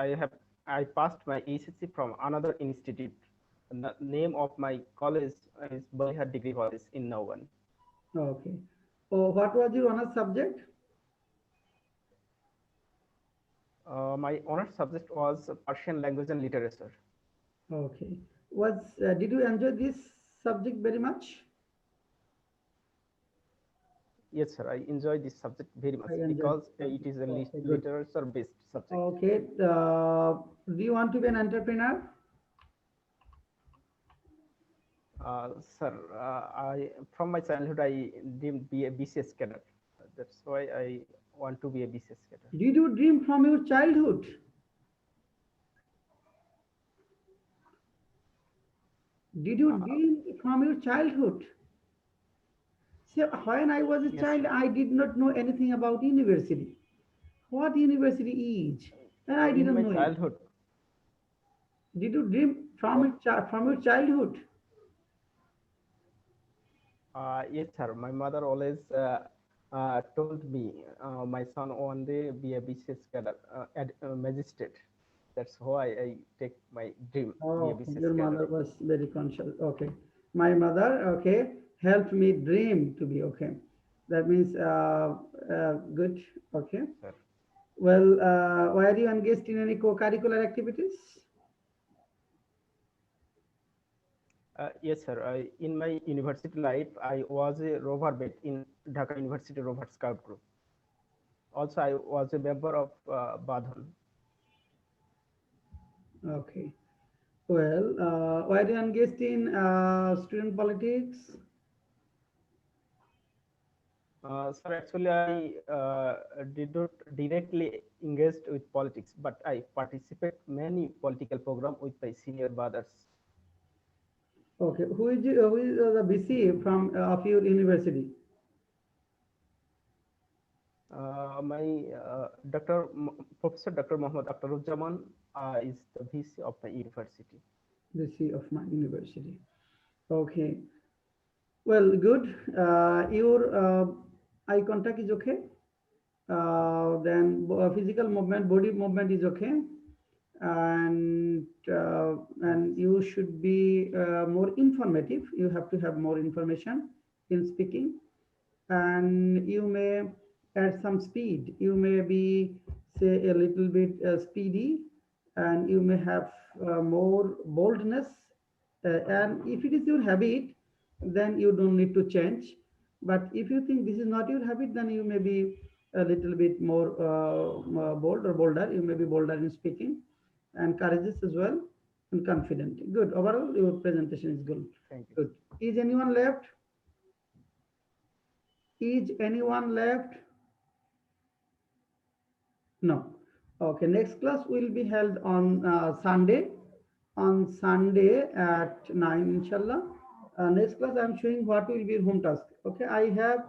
I passed my SSC from another institute. The name of my college is Balihar Degree College in Naugan. Okay. Oh, what was your honors subject? My honors subject was Persian language and literature. Okay. Did you enjoy this subject very much? Yes, sir. I enjoy this subject very much I enjoyed because this it subject. is a Okay, good. literature-based subject. Okay. Do you want to be an entrepreneur? Sir, I from my childhood I dreamed be a BCS cadre. That's why I want to be a BCS cadre. Did you dream from your childhood? Did you dream from your childhood? See, when I was a Yes, child, sir. I did not know anything about university. What university is? And I In didn't my know it. childhood, Did you dream what? from your childhood? Yes, sir. My mother always told me, my son one day be a BCS cadre, magistrate. That's why I take my dream be a Oh, BCS your cadre. mother was very conscious. Okay. My mother, okay, helped me dream to be okay. That means good. Okay. Sir. Well, were you engaged in any co-curricular activities? Yes, sir. In my university life, I was a rover mate in Dhaka University Rover Scout Group. Also, I was a member of Badhan. Okay. Well, were you engaged in student politics? Sir, actually, I did not directly engaged with politics, but I participate many political program with my senior brothers. Okay. Who is the BC from of your university? My Professor Dr. Muhammad Akhtaruzzaman is the VC of my university. BC of my university. Okay. Well, good. Your eye contact is okay. Then physical movement, body movement is okay, and you should be more informative. You have to have more information in speaking, and you may add some speed. You may be, say, a little bit speedy, and you may have more boldness. And if it is your habit, then you don't need to change. But if you think this is not your habit, then you may be a little bit more bold or bolder. You may be bolder in speaking and courageous as well, and confident. Good. Overall, your presentation is good. Thank you. Good. Is anyone left? Is anyone left? No. Okay, next class will be held on Sunday. On Sunday at 9, inshallah. Next class, I'm showing what will be your home task. Okay, I have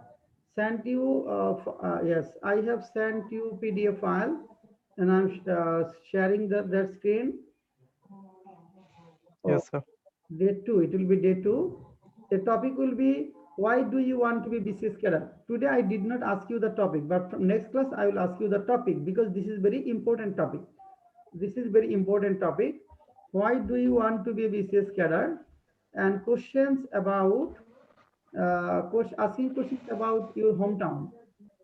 sent you, yes, I have sent you PDF file, and I'm sharing that screen. Oh, Yes, sir. day 2, it will be day 2. The topic will be, why do you want to be BCS cadet? Today I did not ask you the topic, but from next class I will ask you the topic, because this is very important topic. This is very important topic. Why do you want to be a BCS cadet? And questions about, asking questions about your hometown.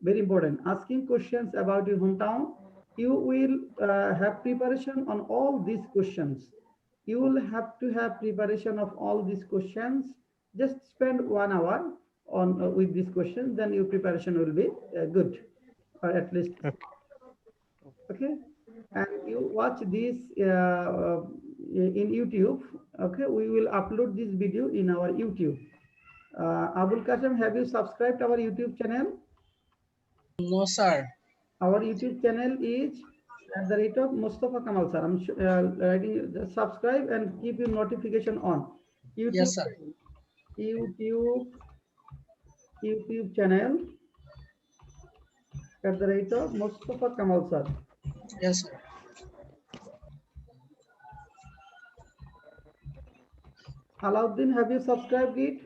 Very important. Asking questions about your hometown. You will have preparation on all these questions. You will have to have preparation of all these questions. Just spend 1 hour on with these questions, then your preparation will be good, or at least okay. And you watch this in YouTube. Okay, we will upload this video in our YouTube. Abul Kasem, have you subscribed our YouTube channel? No, sir. Our YouTube channel is at the rate of Mustafa Kamal sir. I'm writing, just subscribe and keep your notification on. YouTube, Yes, sir. YouTube channel at the rate of Mustafa Kamal sir. Yes, sir. Alauddin, have you subscribed it?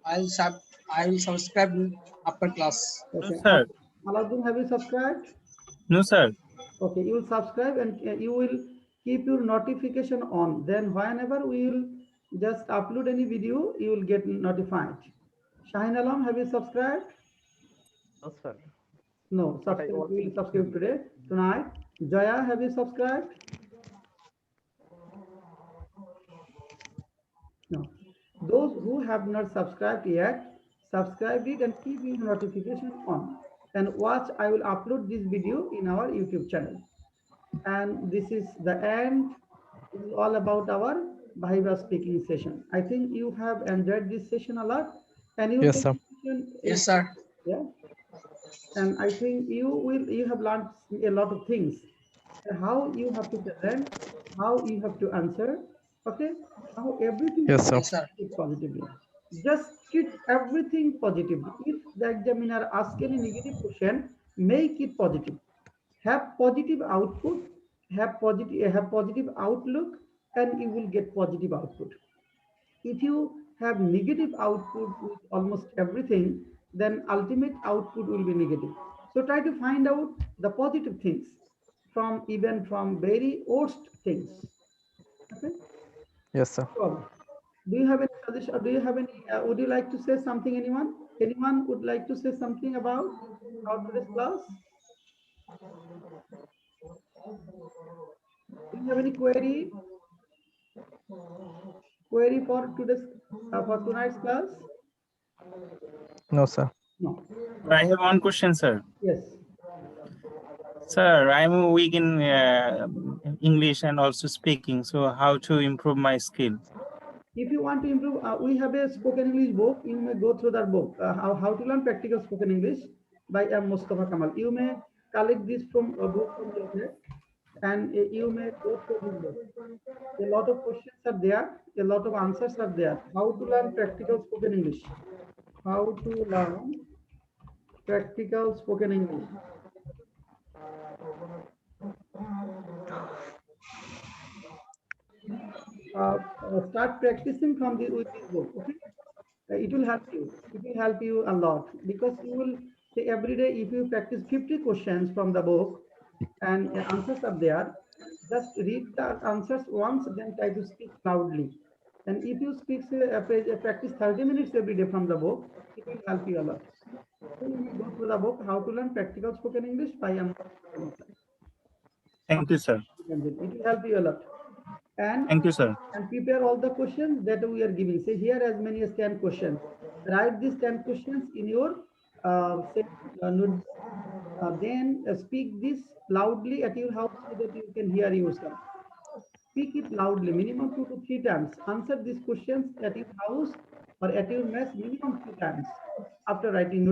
I will subscribe after class. Okay. No, sir. Alauddin, have you subscribed? No, sir. Okay, you will subscribe, and you will keep your notification on. Then whenever we will just upload any video, you will get notified. Shahin Alam, have you subscribed? No, sir. No, But I subscribe. watch We will it subscribe daily. today, tonight. Jaya, have you subscribed? No. Those who have not subscribed yet, subscribe it and keep your notification on. And watch, I will upload this video in our YouTube channel. And this is the end. This is all about our viva speaking session. I think you have enjoyed this session a lot, and your Yes, sir. presentation Yes, is, sir. yeah. And I think you have learned a lot of things. How you have to present, how you have to answer, okay? How everything Yes, sir. Yes, sir. is positively. Just treat everything positively. If the examiner asks any negative question, make it positive. Have positive output, have positive outlook, and you will get positive output. If you have negative output with almost everything, then ultimate output will be negative. So try to find out the positive things from, even from very worst things. Okay. Yes, sir. So, do you have any suggestion? Or do you have any? Would you like to say something? Anyone? Anyone would like to say something about today's class? Do you have any query? Query for today's for tonight's class? No, sir. No. I have one question, sir. Yes. Sir, I'm weak in English and also speaking. So how to improve my skill? If you want to improve, we have a spoken English book. You may go through that book. How to learn practical spoken English by M. Mustafa Kamal. You may collect this from a book from the internet, and you may go through this book. A lot of questions are there. A lot of answers are there. How to learn practical spoken English? How to learn practical spoken English? Start practicing from with this book. Okay, it will help you. It will help you a lot, because you will say every day if you practice 50 questions from the book and answers are there, just read the answers once, then try to speak loudly. And if you practice 30 minutes every day from the book, it will help you a lot. So you may go through the book, How to Learn Practical Spoken English by Thank you, sir. It will help you a lot. Thank you, sir. And prepare all the questions that we are giving. Say here as many as 10 questions. Write these 10 questions in your notebook. Then speak this loudly at your house so that you can hear yourself. Speak it loudly, minimum 2 to 3 times. Answer these questions at your house or at your mess minimum 3 times after writing.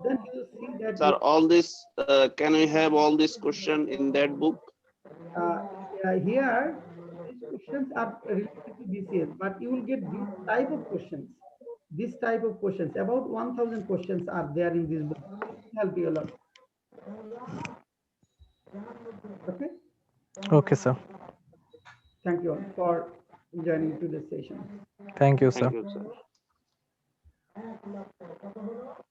Then you will see that Sir, all this, can we have all this question in that book? Here these questions are related to BCS, but you will get this type of questions. This type of questions, about 1000 questions are there in this book. It will help you a lot. Okay. Okay, sir. Thank you all for joining to this session. Thank you, sir. Thank you, sir.